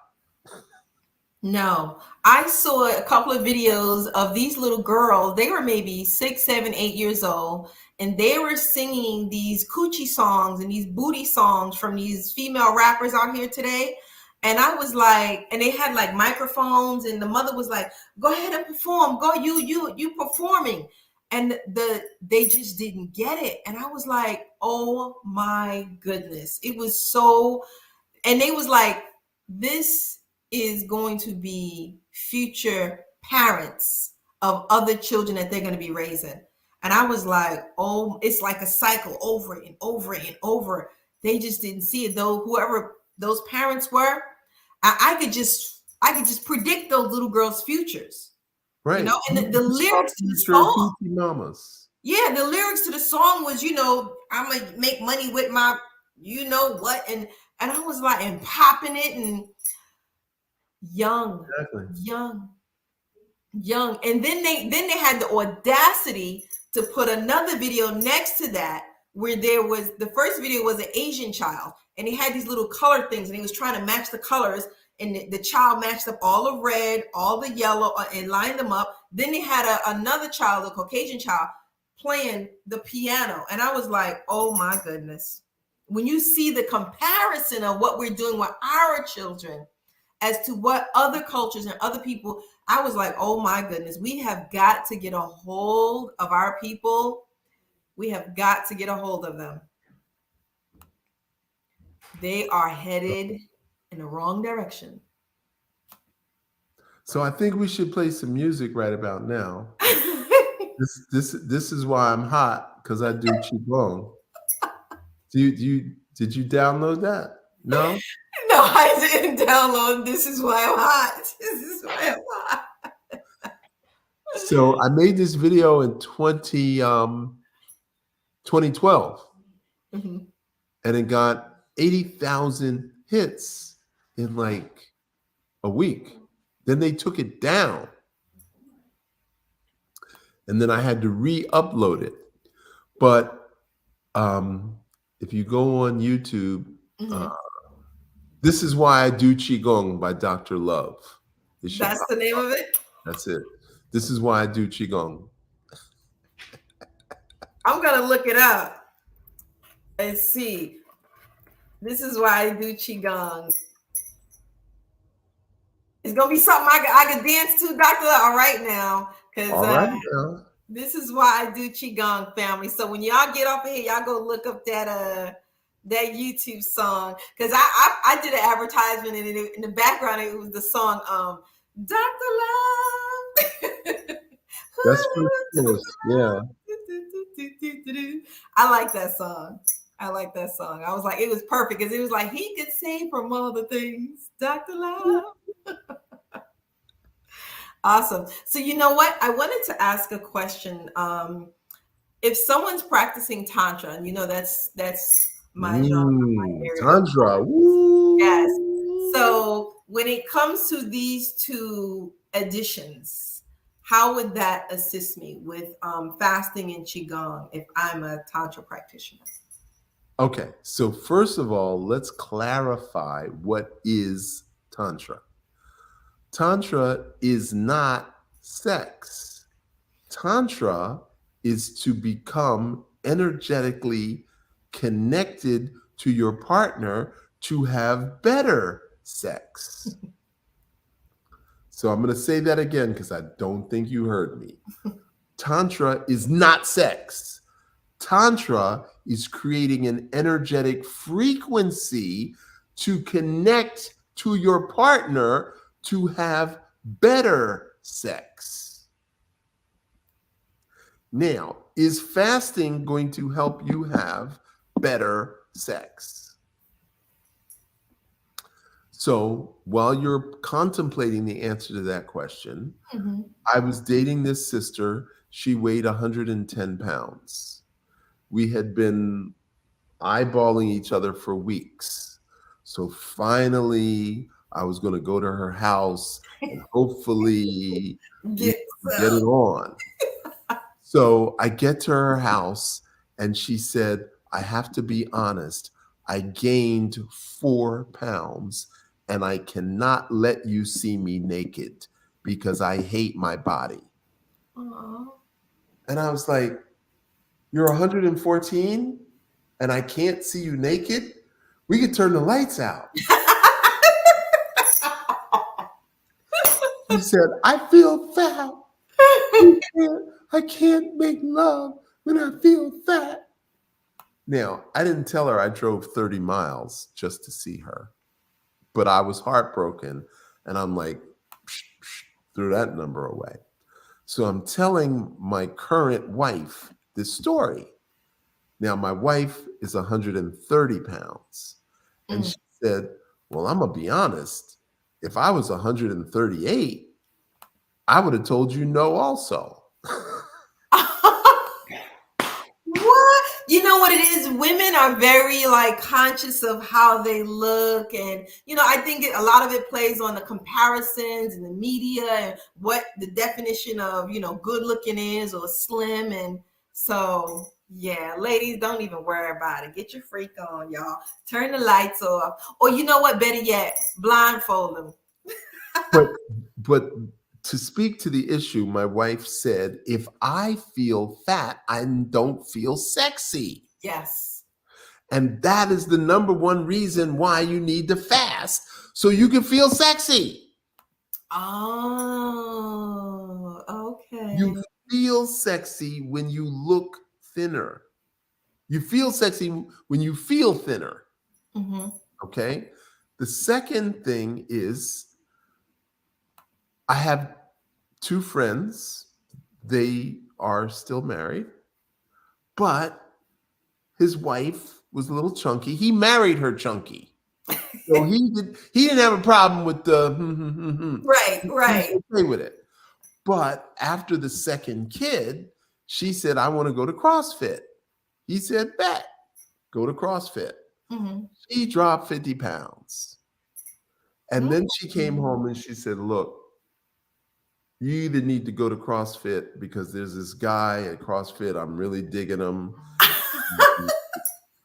No, I saw a couple of videos of these little girls. They were maybe 6, 7, 8 years old, and they were singing these coochie songs and these booty songs from these female rappers out here today. And I was like, and they had like microphones, and the mother was like, "Go ahead and perform. Go, you performing." And they just didn't get it. And I was like, "Oh my goodness!" It was so, and they was like, "This is going to be future parents of other children that they're going to be raising." And I was like, "Oh, it's like a cycle over and over and over." They just didn't see it, though. Whoever those parents were, I could just predict those little girls' futures, right? And the lyrics to the song, mamas. Yeah, the lyrics to the song was, I'm gonna make money with my, what, and I was like, and popping it, and young, and then they had the audacity to put another video next to that, where there was, the first video was an Asian child, and he had these little color things, and he was trying to match the colors, and the child matched up all the red, all the yellow, and lined them up. Then they had another child, a Caucasian child, playing the piano, and I was like, oh my goodness. When you see the comparison of what we're doing with our children as to what other cultures and other people, I was like, oh my goodness, we have got to get a hold of our people. We have got to get a hold of them. They are headed in the wrong direction. So I think we should play some music right about now. This is why I'm hot, because I do Qi-Gong. Did you download that? No? No, I didn't download This Is Why I'm Hot. This is why I'm hot. So I made this video in 2012, and it got 80,000 hits in like a week. Then they took it down, and then I had to re-upload it. But if you go on YouTube, This Is Why I Do Qi-Gong by Dr. Love. That's the name of it? That's it. This Is Why I Do Qi-Gong. I'm going to look it up and see. This Is Why I Do Qi-Gong. It's going to be something I can dance to, Dr. Love, all right now. Because This Is Why I Do Qi-Gong, family. So when y'all get off of here, y'all go look up that YouTube song, because I did an advertisement, and in the background it was the song Dr. Love. That's pretty cool. Yeah. I like that song. I like that song. I was like, it was perfect because it was like he could sing from all the things, Dr. Love. Awesome. So you know what? I wanted to ask a question. If someone's practicing Tantra, and that's my genre, my area of Tantra. yes. Woo. So when it comes to these two additions, how would that assist me with fasting and Qigong if I'm a Tantra practitioner? Okay, so first of all, let's clarify what is Tantra. Tantra is not sex. Tantra is to become energetically connected to your partner to have better sex. So I'm going to say that again because I don't think you heard me. Tantra is not sex. Tantra is creating an energetic frequency to connect to your partner to have better sex. Now, is fasting going to help you have better sex? So while you're contemplating the answer to that question, I was dating this sister. She weighed 110 pounds. We had been eyeballing each other for weeks. So finally, I was going to go to her house and hopefully we could get it on. So I get to her house and she said, I have to be honest, I gained 4 pounds and I cannot let you see me naked because I hate my body. Aww. And I was like, you're 114 and I can't see you naked? We could turn the lights out. She said, I feel fat. I can't make love when I feel fat. Now, I didn't tell her I drove 30 miles just to see her, but I was heartbroken and I'm like, threw that number away. So I'm telling my current wife this story. Now, my wife is 130 pounds. And she said, well, I'm going to be honest. If I was 138, I would have told you no also. What? You know what it is? Women are very like conscious of how they look. And, I think a lot of it plays on the comparisons and the media and what the definition of, good looking is or slim. And so, yeah, ladies, don't even worry about it. Get your freak on, y'all. Turn the lights off. Or you know what? Better yet, blindfold them. But to speak to the issue, my wife said, if I feel fat, I don't feel sexy. Yes. And that is the number one reason why you need to fast, so you can feel sexy. Oh, okay. You feel sexy when you look thinner. You feel sexy when you feel thinner. Okay? The second thing is, I have 2 friends. They are still married, but his wife was a little chunky. He married her chunky. So he didn't have a problem with the Right. He was okay with it. But after the second kid, she said, I want to go to CrossFit. He said, bet, go to CrossFit. She dropped 50 pounds. And then she came home and she said, look, you either need to go to CrossFit because there's this guy at CrossFit. I'm really digging him.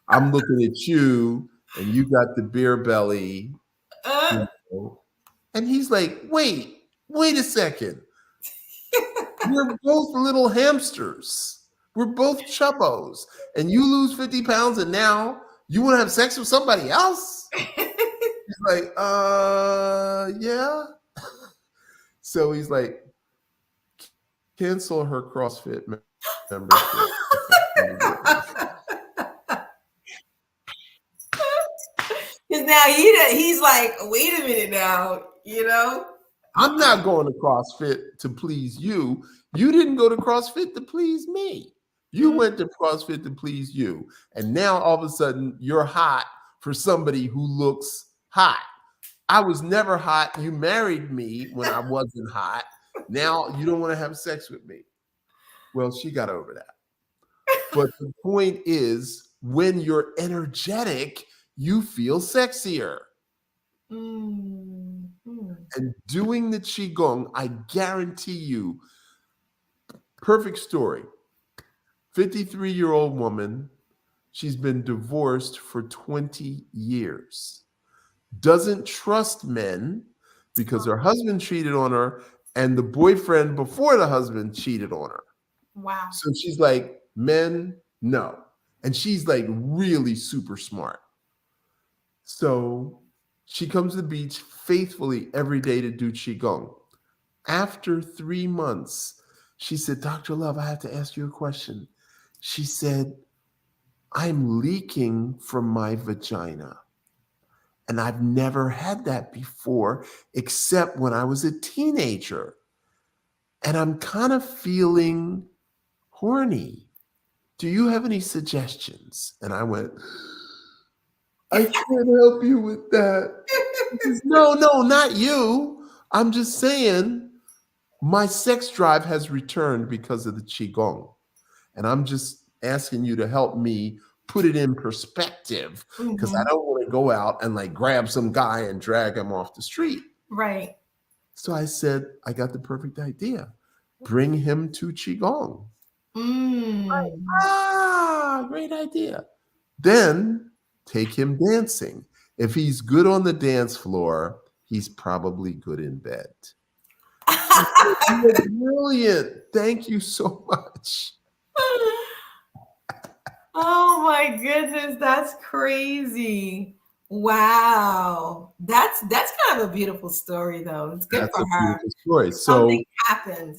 I'm looking at you and you got the beer belly. And he's like, wait a second. We're both little hamsters. We're both chubbos. And you lose 50 pounds and now you want to have sex with somebody else? He's like, yeah. So he's like, cancel her CrossFit membership. Because now he's like, wait a minute now, I'm not going to CrossFit to please you. You didn't go to CrossFit to please me. You went to CrossFit to please you. And now all of a sudden you're hot for somebody who looks hot. I was never hot. You married me when I wasn't hot. Now you don't want to have sex with me. Well, she got over that. But the point is, when you're energetic, you feel sexier. Mm. And doing the Qigong, I guarantee you, perfect story. 53-year-old woman, she's been divorced for 20 years. Doesn't trust men because her husband cheated on her and the boyfriend before the husband cheated on her. Wow. So she's like, men, no. And she's like really super smart. So she comes to the beach faithfully every day to do Qigong. After 3 months, she said, Dr. Love, I have to ask you a question. She said, I'm leaking from my vagina. And I've never had that before, except when I was a teenager. And I'm kind of feeling horny. Do you have any suggestions? And I went, I can't help you with that. Says, no, not you. I'm just saying my sex drive has returned because of the Qigong. And I'm just asking you to help me put it in perspective because I don't want to go out and like grab some guy and drag him off the street. Right. So I said, I got the perfect idea. Bring him to Qigong. Great idea. Then take him dancing. If he's good on the dance floor, he's probably good in bed. You're brilliant. Thank you so much. Oh my goodness, that's crazy. Wow. That's kind of a beautiful story though. It's good That's for a her. beautiful story. Something happened.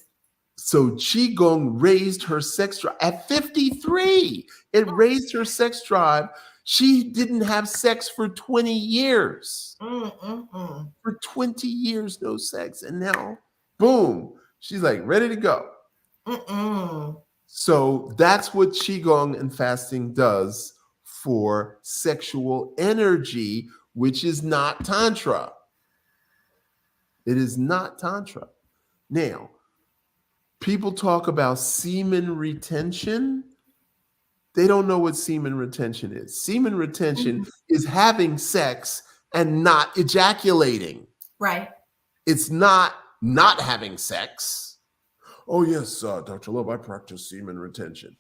So Qigong raised her sex drive at 53. It raised her sex drive. She didn't have sex for 20 years. For 20 years, no sex. And now, boom, she's like ready to go. So that's what Qigong and fasting does for sexual energy, which is not Tantra. It is not Tantra. Now, people talk about semen retention. They don't know what semen retention is. Semen retention is having sex and not ejaculating. Right. It's not having sex. Oh, yes, Dr. Love, I practice semen retention.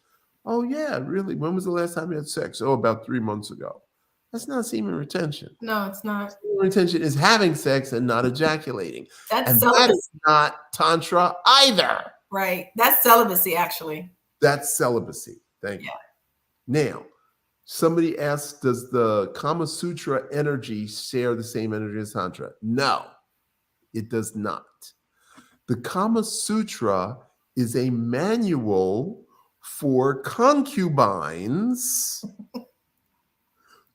Oh, yeah, really? When was the last time you had sex? Oh, about 3 months ago. That's not semen retention. No, it's not. Semen retention is having sex and not ejaculating. That's that is not Tantra either. Right. That's celibacy, actually. That's celibacy. Thank you. Now, somebody asked, does the Kama Sutra energy share the same energy as Tantra? No, it does not. The Kama Sutra is a manual for concubines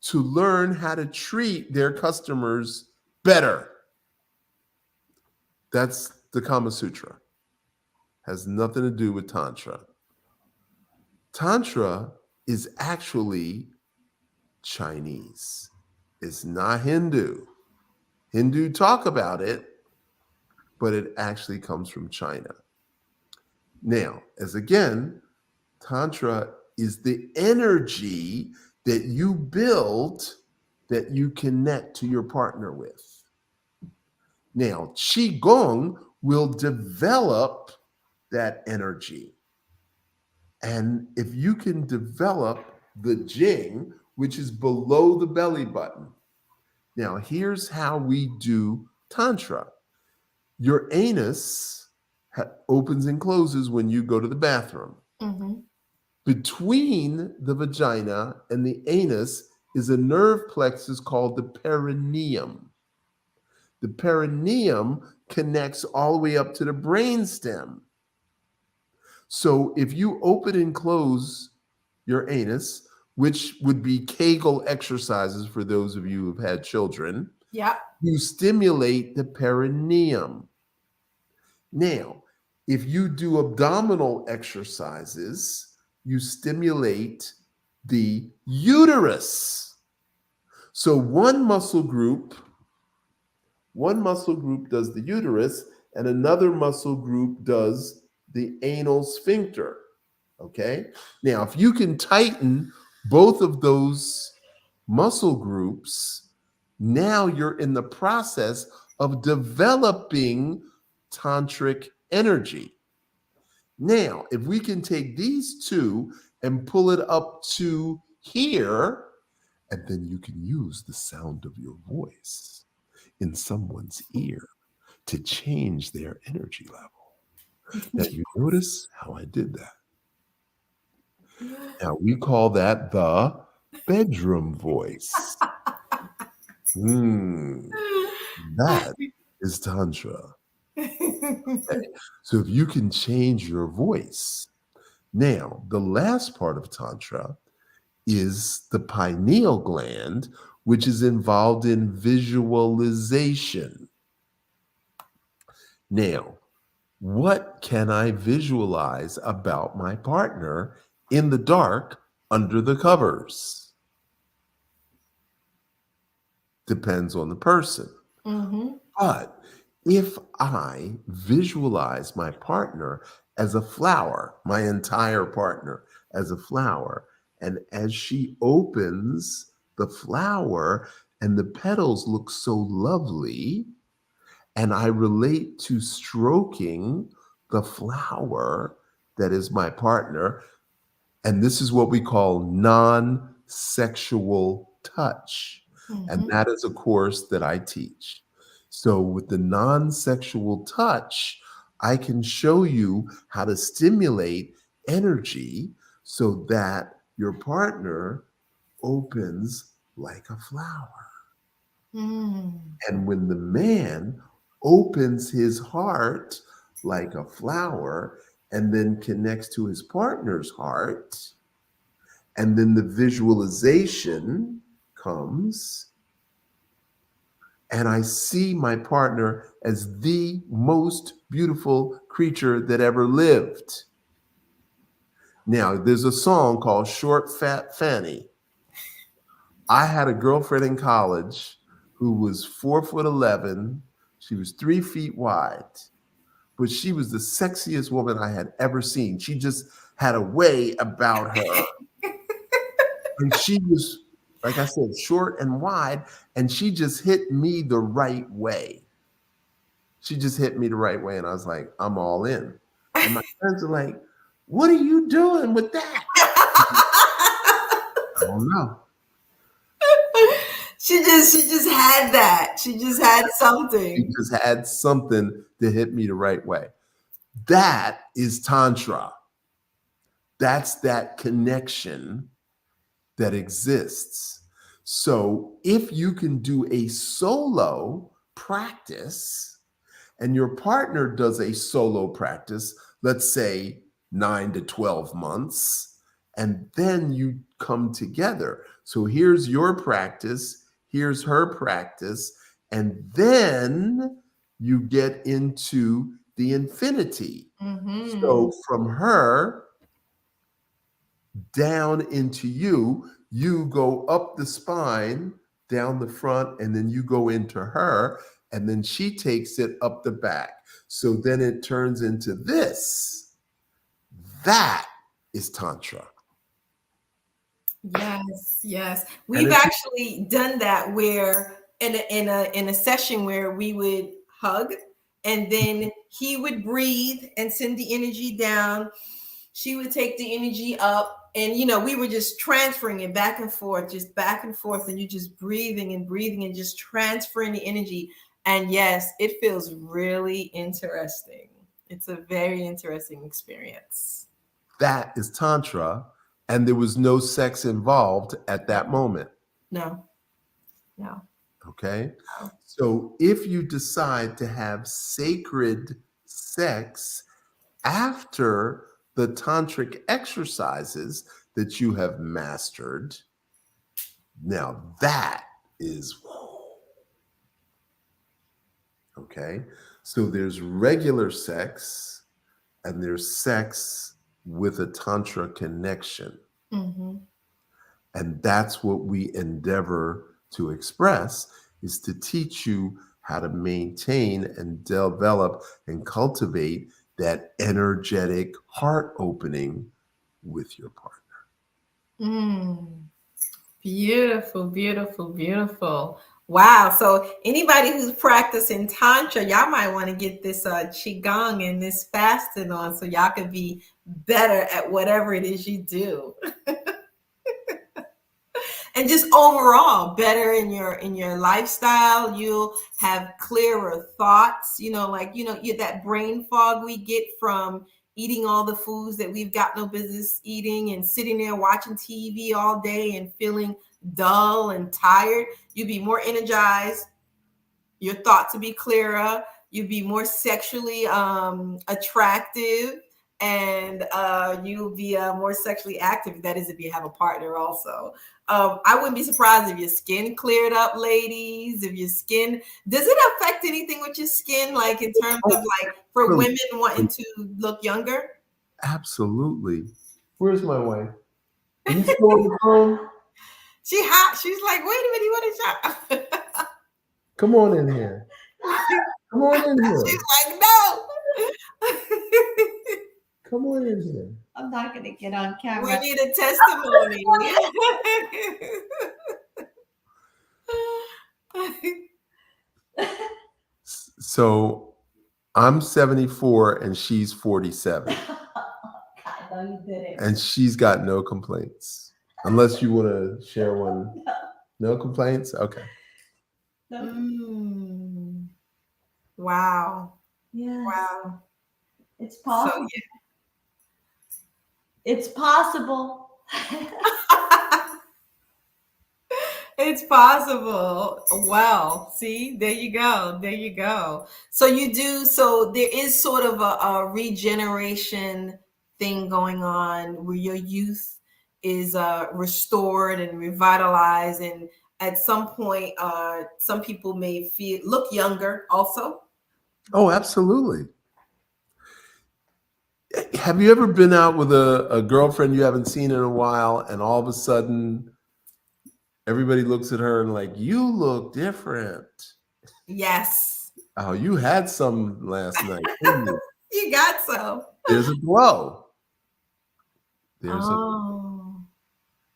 to learn how to treat their customers better. That's the Kama Sutra. Has nothing to do with Tantra. Tantra is actually Chinese. It's not Hindu. Hindu talk about it, but it actually comes from China. Now, as again, Tantra is the energy that you build that you connect to your partner with. Now, Qi-Gong will develop that energy. And if you can develop the Jing, which is below the belly button. Now, here's how we do Tantra. Your anus opens and closes when you go to the bathroom. Between the vagina and the anus is a nerve plexus called the perineum. The perineum connects all the way up to the brainstem. So if you open and close your anus, which would be Kegel exercises for those of you who've had children, you stimulate the perineum. Now, if you do abdominal exercises, you stimulate the uterus. So one muscle group does the uterus, and another muscle group does the anal sphincter. Okay? Now, if you can tighten both of those muscle groups, now you're in the process of developing tantric energy. Now, if we can take these two and pull it up to here, and then you can use the sound of your voice in someone's ear to change their energy level. Now, you notice how I did that. Now, we call that the bedroom voice. That is Tantra. So if you can change your voice. Now, the last part of Tantra is the pineal gland, which is involved in visualization. Now, what can I visualize about my partner in the dark under the covers? Depends on the person. But if I visualize my partner as a flower, my entire partner as a flower, and as she opens the flower and the petals look so lovely, and I relate to stroking the flower that is my partner, and this is what we call non-sexual touch. And that is a course that I teach. So with the non-sexual touch, I can show you how to stimulate energy so that your partner opens like a flower. And when the man opens his heart like a flower and then connects to his partner's heart, and then the visualization comes, and I see my partner as the most beautiful creature that ever lived. Now, there's a song called Short Fat Fanny. I had a girlfriend in college who was 4'11". She was 3 feet wide, but she was the sexiest woman I had ever seen. She just had a way about her. And she was, like I said, short and wide, and she just hit me the right way. She just hit me the right way, and I was like, I'm all in. And my friends are like, what are you doing with that? I don't know. She just had that. She just had something. She just had something to hit me the right way. That is Tantra. That's that connection that exists. So if you can do a solo practice and your partner does a solo practice, let's say 9 to 12 months, and then you come together. So here's your practice, here's her practice, and then you get into the infinity. So from her down into you, you go up the spine, down the front, and then you go into her, and then she takes it up the back. So then it turns into this. That is Tantra. Yes. We've actually done that where in a session where we would hug, and then he would breathe and send the energy down. She would take the energy up, and we were just transferring it back and forth, and you just breathing and just transferring the energy. And yes, it feels really interesting. It's a very interesting experience. That is Tantra, and there was no sex involved at that moment. No. Okay? So if you decide to have sacred sex after the tantric exercises that you have mastered, now that is, okay? So there's regular sex and there's sex with a Tantra connection. Mm-hmm. And that's what we endeavor to express, is to teach you how to maintain and develop and cultivate that energetic heart opening with your partner. Mm. Beautiful, beautiful, beautiful. Wow. So anybody who's practicing Tantra, y'all might want to get this Qi-Gong and this fasting on so y'all can be better at whatever it is you do. And just overall better in your lifestyle. You'll have clearer thoughts, like you that brain fog we get from eating all the foods that we've got no business eating and sitting there watching TV all day and feeling dull and tired. You'd be more energized, your thoughts would be clearer, you'd be more sexually attractive, and you'll be more sexually active. That is if you have a partner also. I wouldn't be surprised if your skin cleared up, ladies. If your skin, does it affect anything with your skin, like in terms of like for women wanting to look younger? Absolutely. Where's my wife? Are you still on the phone? She hot. She's like, wait a minute, you want a shot? Come on in here. Come on in here. She's like, no. Come on in here. I'm not going to get on camera. We need a testimony. So I'm 74 and she's 47. God, no, you didn't. And she's got no complaints. Unless you want to share one. No complaints? Okay. No. Mm. Wow. Yes. Wow. It's possible. So, It's possible. it's possible. Well, see, there you go. There you go. So there is sort of a regeneration thing going on where your youth is restored and revitalized. And at some point, some people may look younger also. Oh, absolutely. Have you ever been out with a girlfriend you haven't seen in a while, and all of a sudden everybody looks at her and like, you look different? Yes. Oh, you had some last night, didn't you? You got some. There's a glow.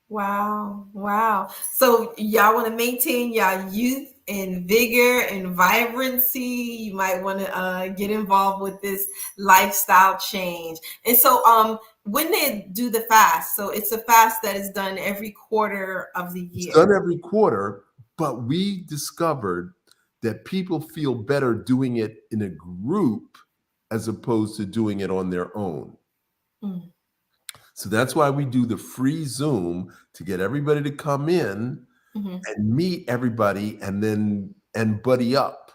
Wow. Wow. So y'all want to maintain y'all youth and vigor and vibrancy. You might want to get involved with this lifestyle change. And so when they do the fast, so it's a fast that is done every quarter of the year. It's done every quarter, but we discovered that people feel better doing it in a group as opposed to doing it on their own. Mm. So that's why we do the free Zoom, to get everybody to come in and meet everybody and buddy up.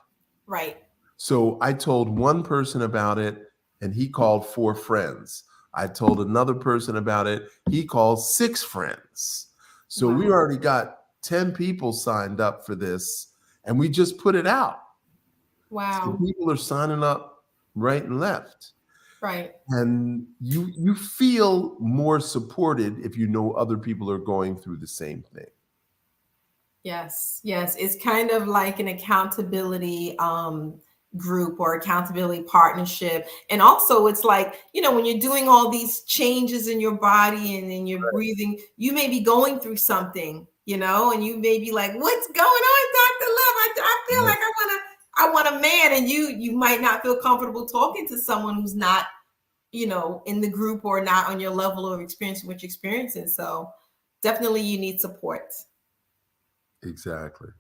Right. So I told one person about it and he called 4 friends. I told another person about it. He called 6 friends. So we already got 10 people signed up for this, and we just put it out. Wow. So people are signing up right and left. Right. And you feel more supported if you know other people are going through the same thing. Yes. It's kind of like an accountability group or accountability partnership. And also it's like, when you're doing all these changes in your body and in your breathing, you may be going through something, and you may be like, what's going on, Dr. Love? I feel like I want a man, and you might not feel comfortable talking to someone who's not, in the group or not on your level of experience, what you're experiencing. So definitely you need support. Exactly.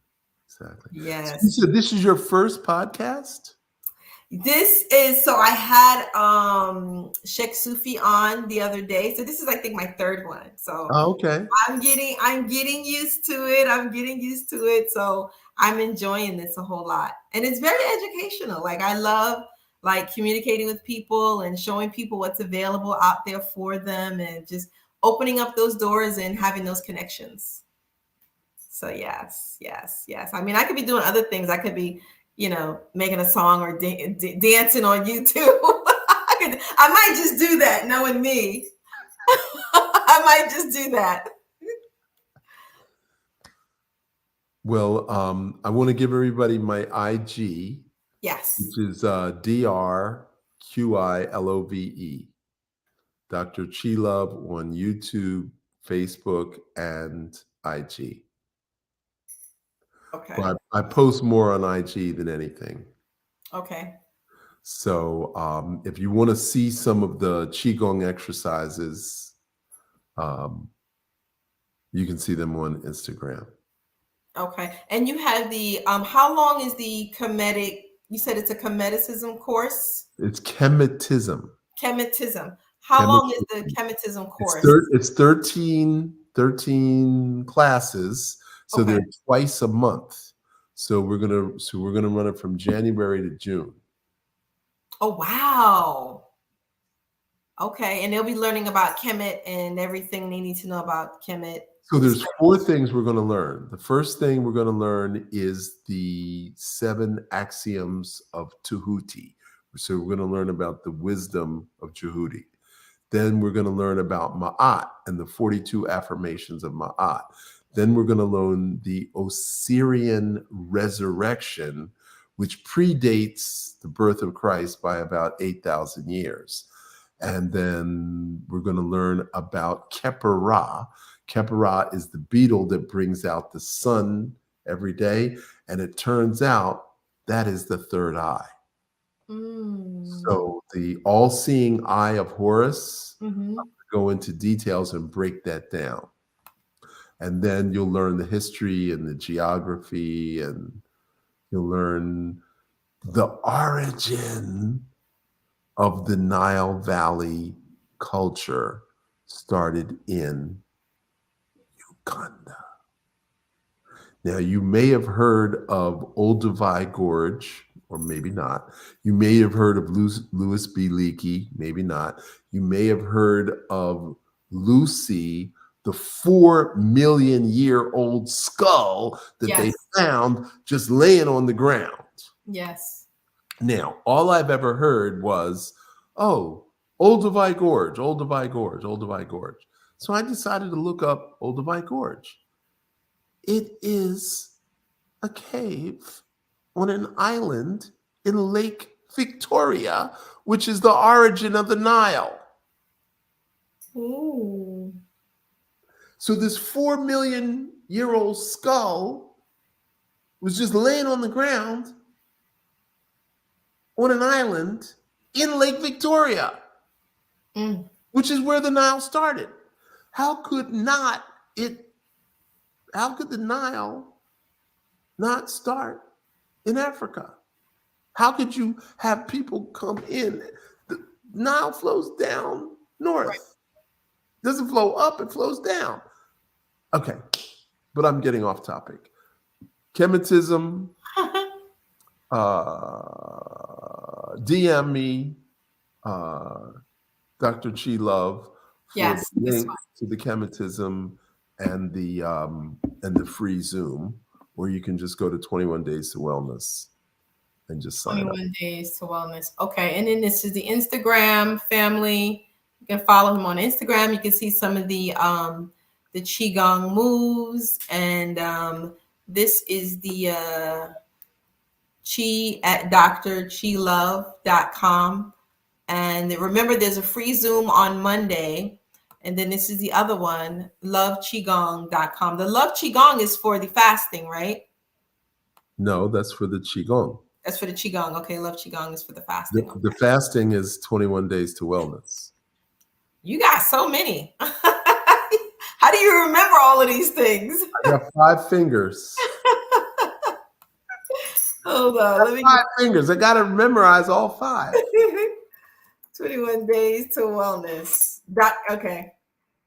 Yes. So this is your first podcast? This is, so I had Sheikh Sufi on the other day. So this is, I think, my 3rd one. So okay. I'm getting used to it. So I'm enjoying this a whole lot. And it's very educational. Like, I love communicating with people and showing people what's available out there for them, and just opening up those doors and having those connections. So yes. I mean, I could be doing other things. I could be, making a song or dancing on YouTube. I could might just do that, knowing me. I might just do that. Well, I want to give everybody my IG, Yes. which is DRQILOVE. Dr. Qi Love on YouTube, Facebook, and IG. Okay. But I post more on IG than anything. Okay. So if you want to see some of the Qi-Gong exercises, you can see them on Instagram. Okay. And you have the how long is the Kemetic? You said it's a Kemeticism course? It's Kemetism. Kemetism. How long is the Kemetism course? It's 13 classes. So Okay. they're twice a month. So we're gonna run it from January to June. Oh wow. Okay. And they'll be learning about Kemet and everything they need to know about Kemet. So there's 4 things we're going to learn. The first thing we're going to learn is the 7 axioms of Tahuti. So we're going to learn about the wisdom of Tahuti. Then we're going to learn about Ma'at and the 42 affirmations of Ma'at. Then we're going to learn the Osirian resurrection, which predates the birth of Christ by about 8,000 years. And then we're going to learn about Khepera. Khepera is the beetle that brings out the sun every day. And it turns out that is the third eye. So the all-seeing eye of Horus, go into details and break that down. And then you'll learn the history and the geography, and you'll learn the origin of the Nile Valley culture started in Uganda. Now, you may have heard of Olduvai Gorge, or maybe not. You may have heard of Louis B. Leakey, maybe not. You may have heard of Lucy, the 4 million year old skull that they found just laying on the ground. Yes. Now, all I've ever heard was, oh, Olduvai Gorge, Olduvai Gorge, Olduvai Gorge. So I decided to look up Olduvai Gorge. It is a cave on an island in Lake Victoria, which is the origin of the Nile. Ooh. So this 4 million year old skull was just laying on the ground on an island in Lake Victoria, which is where the Nile started. How could the Nile not start in Africa? How could you have people come in? The Nile flows down north. Right. Doesn't flow up, it flows down. Okay, but I'm getting off topic. Kemetism, DM me, Dr. Qi Love, for the link to the Kemetism and the free Zoom, or you can just go to 21 Days to Wellness and just sign up. 21 Days to Wellness. Okay, and then this is the Instagram family. You can follow him on Instagram. You can see some of the Qi-Gong moves, and this is the Qi at drqilove.com. And remember, there's a free Zoom on Monday. And then this is the other one, loveqigong.com. The Love Qigong is for the fasting, right? No, that's for the Qigong. That's for the Qigong. Okay, Love Qigong is for the fasting. The fasting is 21 Days to Wellness. You got so many. How do you remember all of these things? I got 5 fingers. Hold on. Let me 5 fingers. I got to memorize all 5. 21 Days to Wellness. Okay.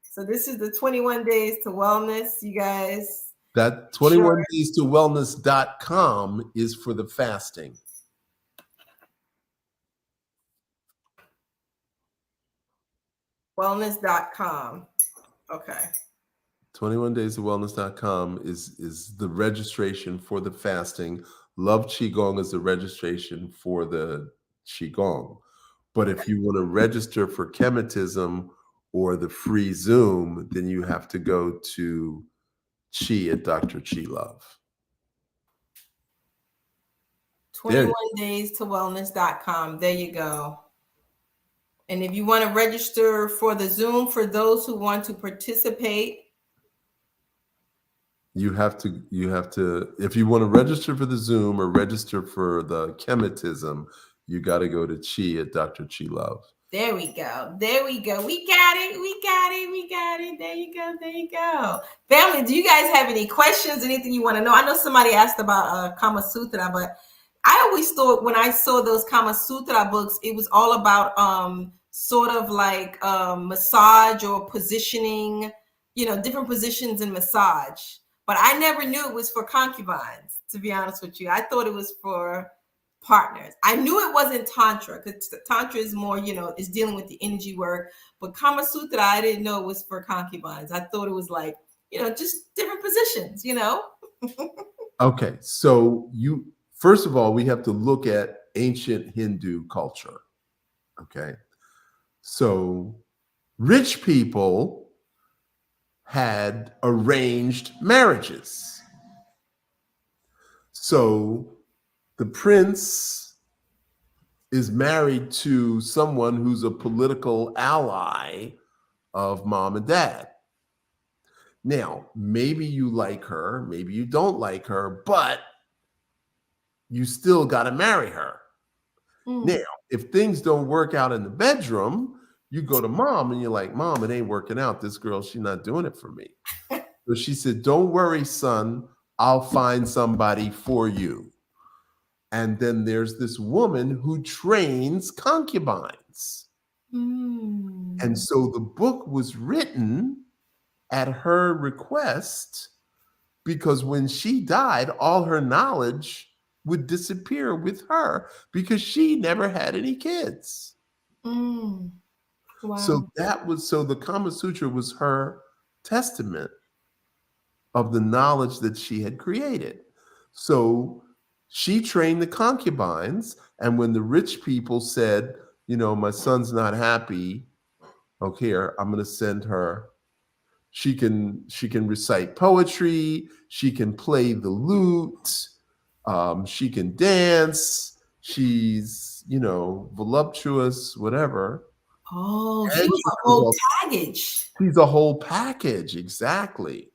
So this is the 21 Days to Wellness, you guys. That 21 Days to Wellness.com is for the fasting. Wellness.com. Okay. 21 Days to Wellness.com is the registration for the fasting. Love Qigong is the registration for the Qigong. But if you want to register for chematism or the free Zoom, then you have to go to Qi at Dr. Qi Love. 21 days to wellness.com. There you go. And if you want to register for the Zoom, for those who want to participate, you have to, if you want to register for the Zoom or register for the chematism, you got to go to Qi at Dr. Qi Love. There we go. There we go. We got it. We got it. We got it. There you go. There you go. Family, do you guys have any questions? Anything you want to know? I know somebody asked about Kama Sutra, but I always thought when I saw those Kama Sutra books, it was all about sort of like massage or positioning, different positions in massage. But I never knew it was for concubines, to be honest with you. I thought it was for partners. I knew it wasn't Tantra, because Tantra is more, is dealing with the energy work. But Kama Sutra, I didn't know it was for concubines. I thought it was like, just different positions, Okay, so first of all, we have to look at ancient Hindu culture. Okay, so rich people had arranged marriages. So the prince is married to someone who's a political ally of mom and dad. Now, maybe you like her, maybe you don't like her, but you still got to marry her. Now, if things don't work out in the bedroom, you go to mom and you're like, Mom, it ain't working out. This girl, she's not doing it for me. So she said, don't worry, son. I'll find somebody for you. And then there's this woman who trains concubines. And so the book was written at her request, because when she died, all her knowledge would disappear with her because she never had any kids. Wow. So the Kama Sutra was her testament of the knowledge that she had created. So she trained the concubines, and when the rich people said, my son's not happy, okay, I'm going to send her. She can recite poetry. She can play the lute. She can dance. She's, voluptuous, whatever. Oh, she was a whole package. She's a whole package, exactly.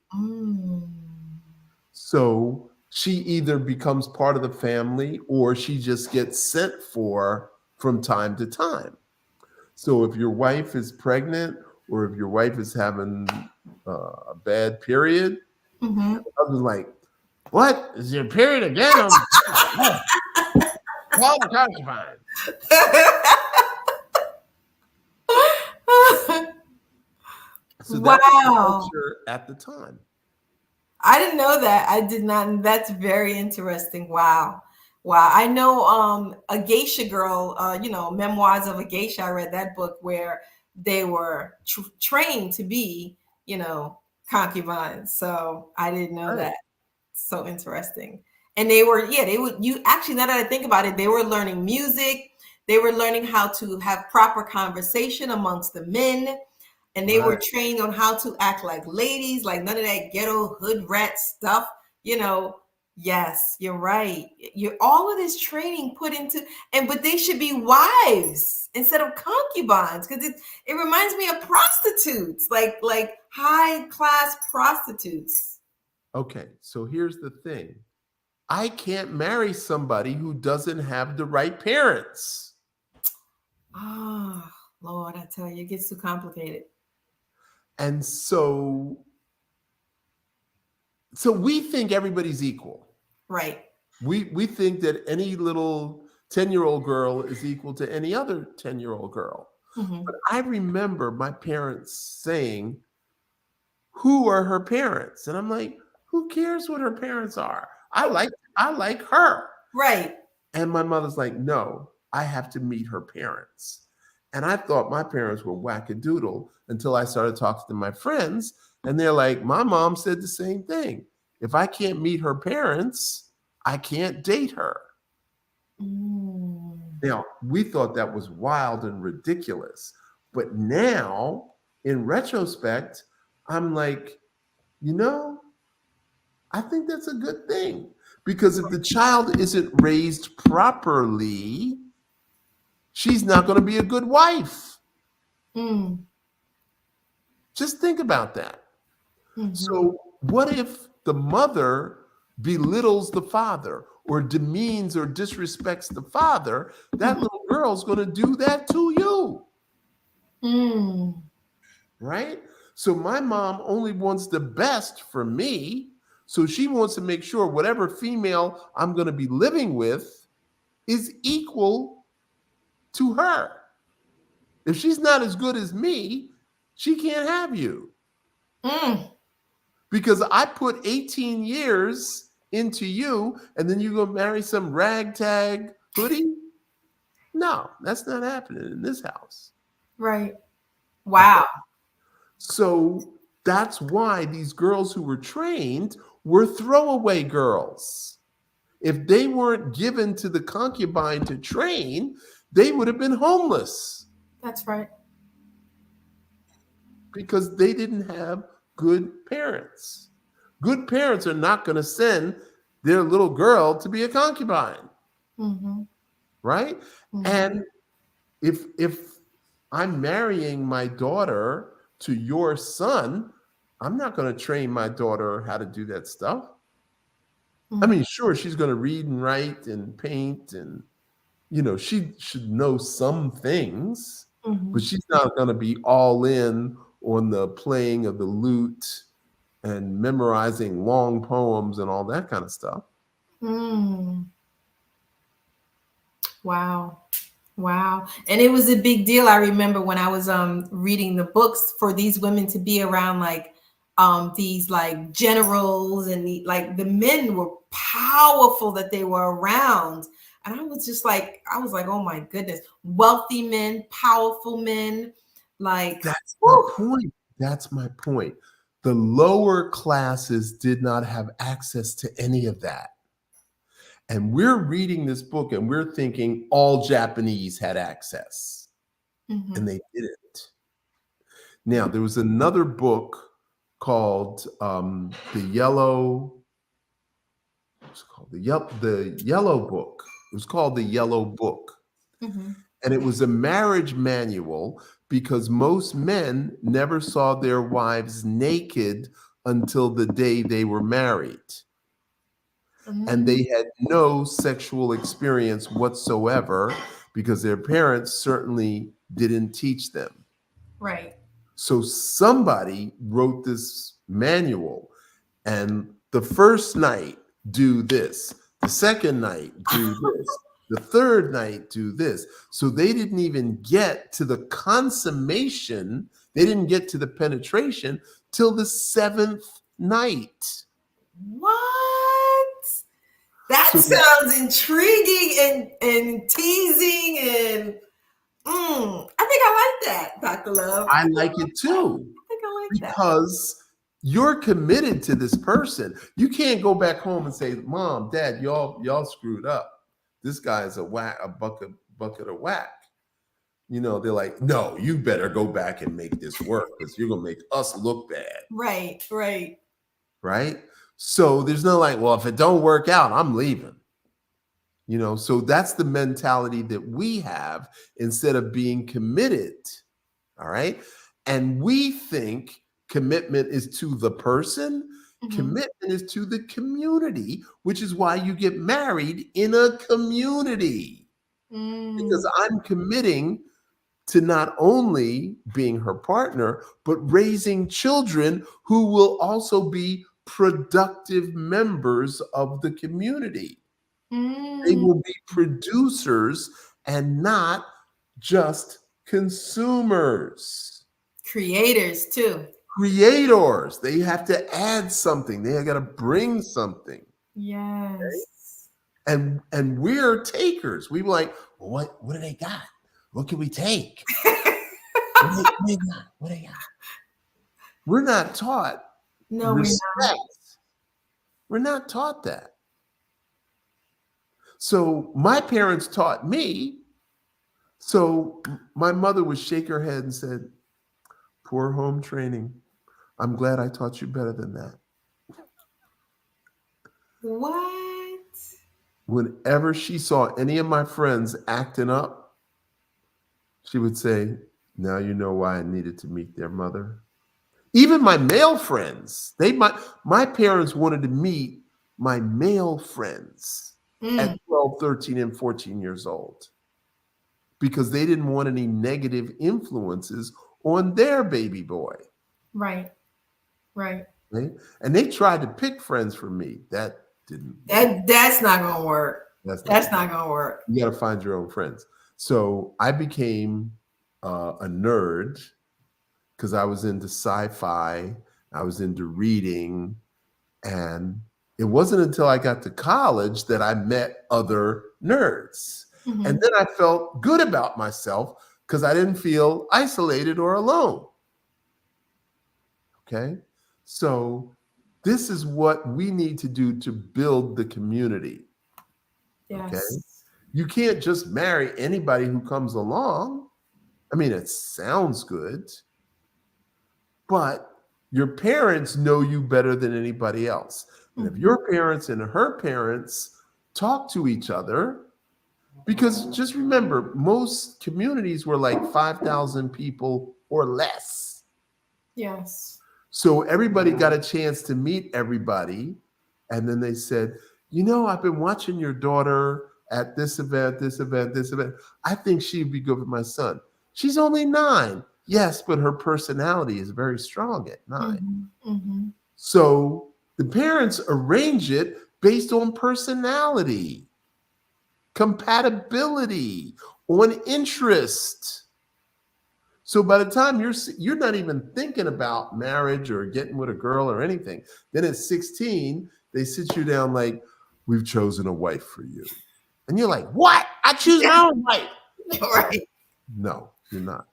So she either becomes part of the family or she just gets sent for from time to time. So if your wife is pregnant or if your wife is having a bad period, I was like, what? Is your period again? Call the concubine. So that's the culture at the time. I didn't know that. I did not. That's very interesting. Wow. I know a geisha girl, Memoirs of a Geisha. I read that book where they were trained to be, concubines. So I didn't know that. So interesting. And they would, now that I think about it, they were learning music. They were learning how to have proper conversation amongst the men. And they were trained on how to act like ladies, like none of that ghetto hood rat stuff, Yes, you're right. All of this training put into, but they should be wives instead of concubines, because it reminds me of prostitutes, like high class prostitutes. Okay, so here's the thing. I can't marry somebody who doesn't have the right parents. Oh, Lord, I tell you, it gets too complicated. And so we think everybody's equal. Right. We think that any little 10-year-old girl is equal to any other 10-year-old girl. But I remember my parents saying, who are her parents? And I'm like, who cares what her parents are? I like her. Right. And my mother's like, no, I have to meet her parents. And I thought my parents were wackadoodle until I started talking to my friends. And they're like, my mom said the same thing. If I can't meet her parents, I can't date her. Now, we thought that was wild and ridiculous. But now, in retrospect, I'm like, you know, I think that's a good thing. Because if the child isn't raised properly, she's not going to be a good wife. Mm. Just think about that. Mhm. So, what if the mother belittles the father or demeans or disrespects the father? That little girl's going to do that to you, Mm. right? So, my mom only wants the best for me. So, she wants to make sure whatever female I'm going to be living with is equal to her. If she's not as good as me, she can't have you. Mm. Because I put 18 years into you and then you go marry some ragtag hoodie? No, that's not happening in this house. Right. Wow. So that's why these girls who were trained were throwaway girls. If they weren't given to the concubine to train, they would have been homeless That's right. because they didn't have good parents. Good parents are not going to send their little girl to be a concubine, Mm-hmm. right? Mm-hmm. And if I'm marrying my daughter to your son, I'm not going to train my daughter how to do that stuff. I mean, sure, she's going to read and write and paint and, she should know some things, Mm-hmm. but she's not going to be all in on the playing of the lute and memorizing long poems and all that kind of stuff. Mm. Wow. Wow. And it was a big deal. I remember when I was reading the books for these women to be around like these like generals and like the men were powerful that they were around. And I was like, oh my goodness, wealthy men, powerful men, like That's my whew. point. That's my point. The lower classes did not have access to any of that. And we're reading this book and we're thinking all Japanese had access, Mhm. and they didn't. Now, there was another book called the Yellow. What's it called? The Yellow Book. It was called the Yellow Book, Mhm. and it was a marriage manual because most men never saw their wives naked until the day they were married. And they had no sexual experience whatsoever because their parents certainly didn't teach them. Right. So somebody wrote this manual, and the first night, do this. The second night, do this. The third night, do this. So they didn't even get to the consummation, they didn't get to the penetration till the seventh night. What? That So sounds intriguing and teasing and I think I like that, Dr. Love. I like it too, I think I like that. because you're committed to this person. You can't go back home and say, "Mom, Dad, y'all screwed up. This guy's a bucket of whack." They're like, "No, you better go back and make this work because you're gonna make us look bad." Right, right. Right? So there's no like, well, if it don't work out, I'm leaving. So that's the mentality that we have instead of being committed. All right. And we think commitment is to the person, commitment is to the community, which is why you get married in a community. Because I'm committing to not only being her partner, but raising children who will also be productive members of the community. They will be producers and not just consumers. Creators too. Creators. They have to add something. They got to bring something. Yes. And we're takers. We were like, well, what do they got? What can we take? What do they got? We're not taught No, respect. We're not taught that. So my parents taught me So my mother would shake her head and said, poor home training. I'm glad I taught you better than that. What? Whenever she saw any of my friends acting up, she would say, now you know why I needed to meet their mother. Even my male friends, my parents wanted to meet my male friends at 12, 13, and 14 years old because they didn't want any negative influences on their baby boy. Right. Right. Right? And they tried to pick friends for me. That didn't. That's not gonna work. That's not gonna work. You got to find your own friends. So I became a nerd because I was into sci-fi. I was into reading, and it wasn't until I got to college that I met other nerds. Mhm. And then I felt good about myself because I didn't feel isolated or alone. Okay. So this is what we need to do to build the community. Yes. Okay. You can't just marry anybody who comes along. I mean, it sounds good, but your parents know you better than anybody else. And if your parents and her parents talk to each other, because just remember, most communities were like 5,000 people or less. Yes. So everybody got a chance to meet everybody. And then they said, you know, I've been watching your daughter at this event, this event, this event. I think she'd be good with my son. She's only 9. Yes, but her personality is very strong at 9. So the parents arrange it based on personality, compatibility, on interest. So by the time you're not even thinking about marriage or getting with a girl or anything, then at 16, they sit you down like, we've chosen a wife for you. And you're like, what? I choose my own wife. Right. No, you're not.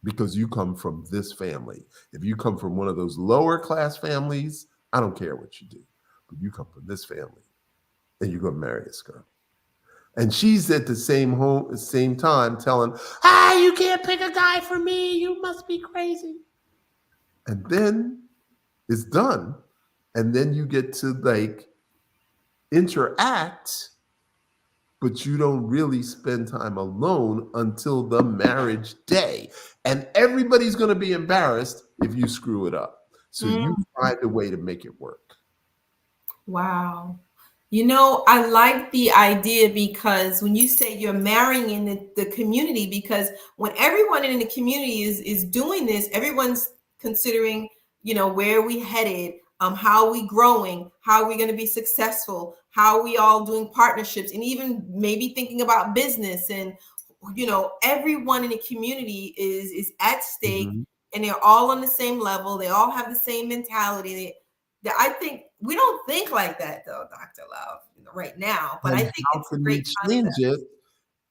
Because you come from this family. If you come from one of those lower class families, I don't care what you do. But you come from this family and you're going to marry this girl. And she's at the same time telling, you can't pick a guy for me. You must be crazy. And then it's done. And then you get to like interact, but you don't really spend time alone until the marriage day. And everybody's going to be embarrassed if you screw it up. So you find a way to make it work. Wow. You know, I like the idea because when you say you're marrying in the community, because when everyone in the community is doing this, everyone's considering, you know, where we headed, how we growing, how are we going to be successful, how are we all doing partnerships, and even maybe thinking about business. And, you know, everyone in the community is at stake, and they're all on the same level. They all have the same mentality. I think we don't think like that though, Dr. Love, right now. But And I think how it's a can great we change concept. it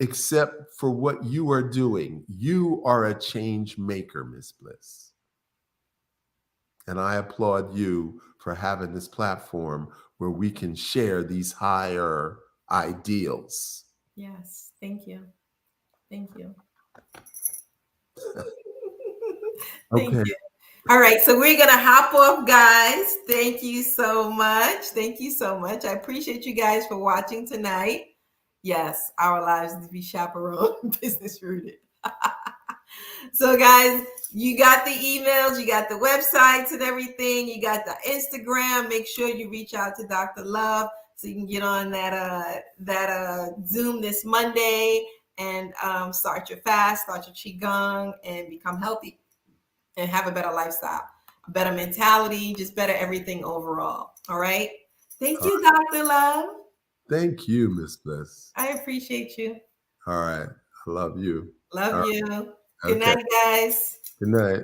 except for what you are doing? You are a change maker, Miss Bliss. And I applaud you for having this platform where we can share these higher ideals. Yes, thank you. Thank you. Thank Okay. you. All right, so we're gonna hop off, guys. Thank you so much. Thank you so much. I appreciate you guys for watching tonight. Yes, our lives need to be chaperoned, business rooted. So, guys, you got the emails, you got the websites and everything, you got the Instagram. Make sure you reach out to Dr. Love so you can get on that Zoom this Monday and start your fast, start your Qi-Gong, and become healthy and have a better lifestyle, a better mentality, just better everything overall. All right. Thank you, Dr. Love. Thank you, Miss Bliss. I appreciate you. All right. I love you. Love All you. right. Good Okay. night, guys. Good night.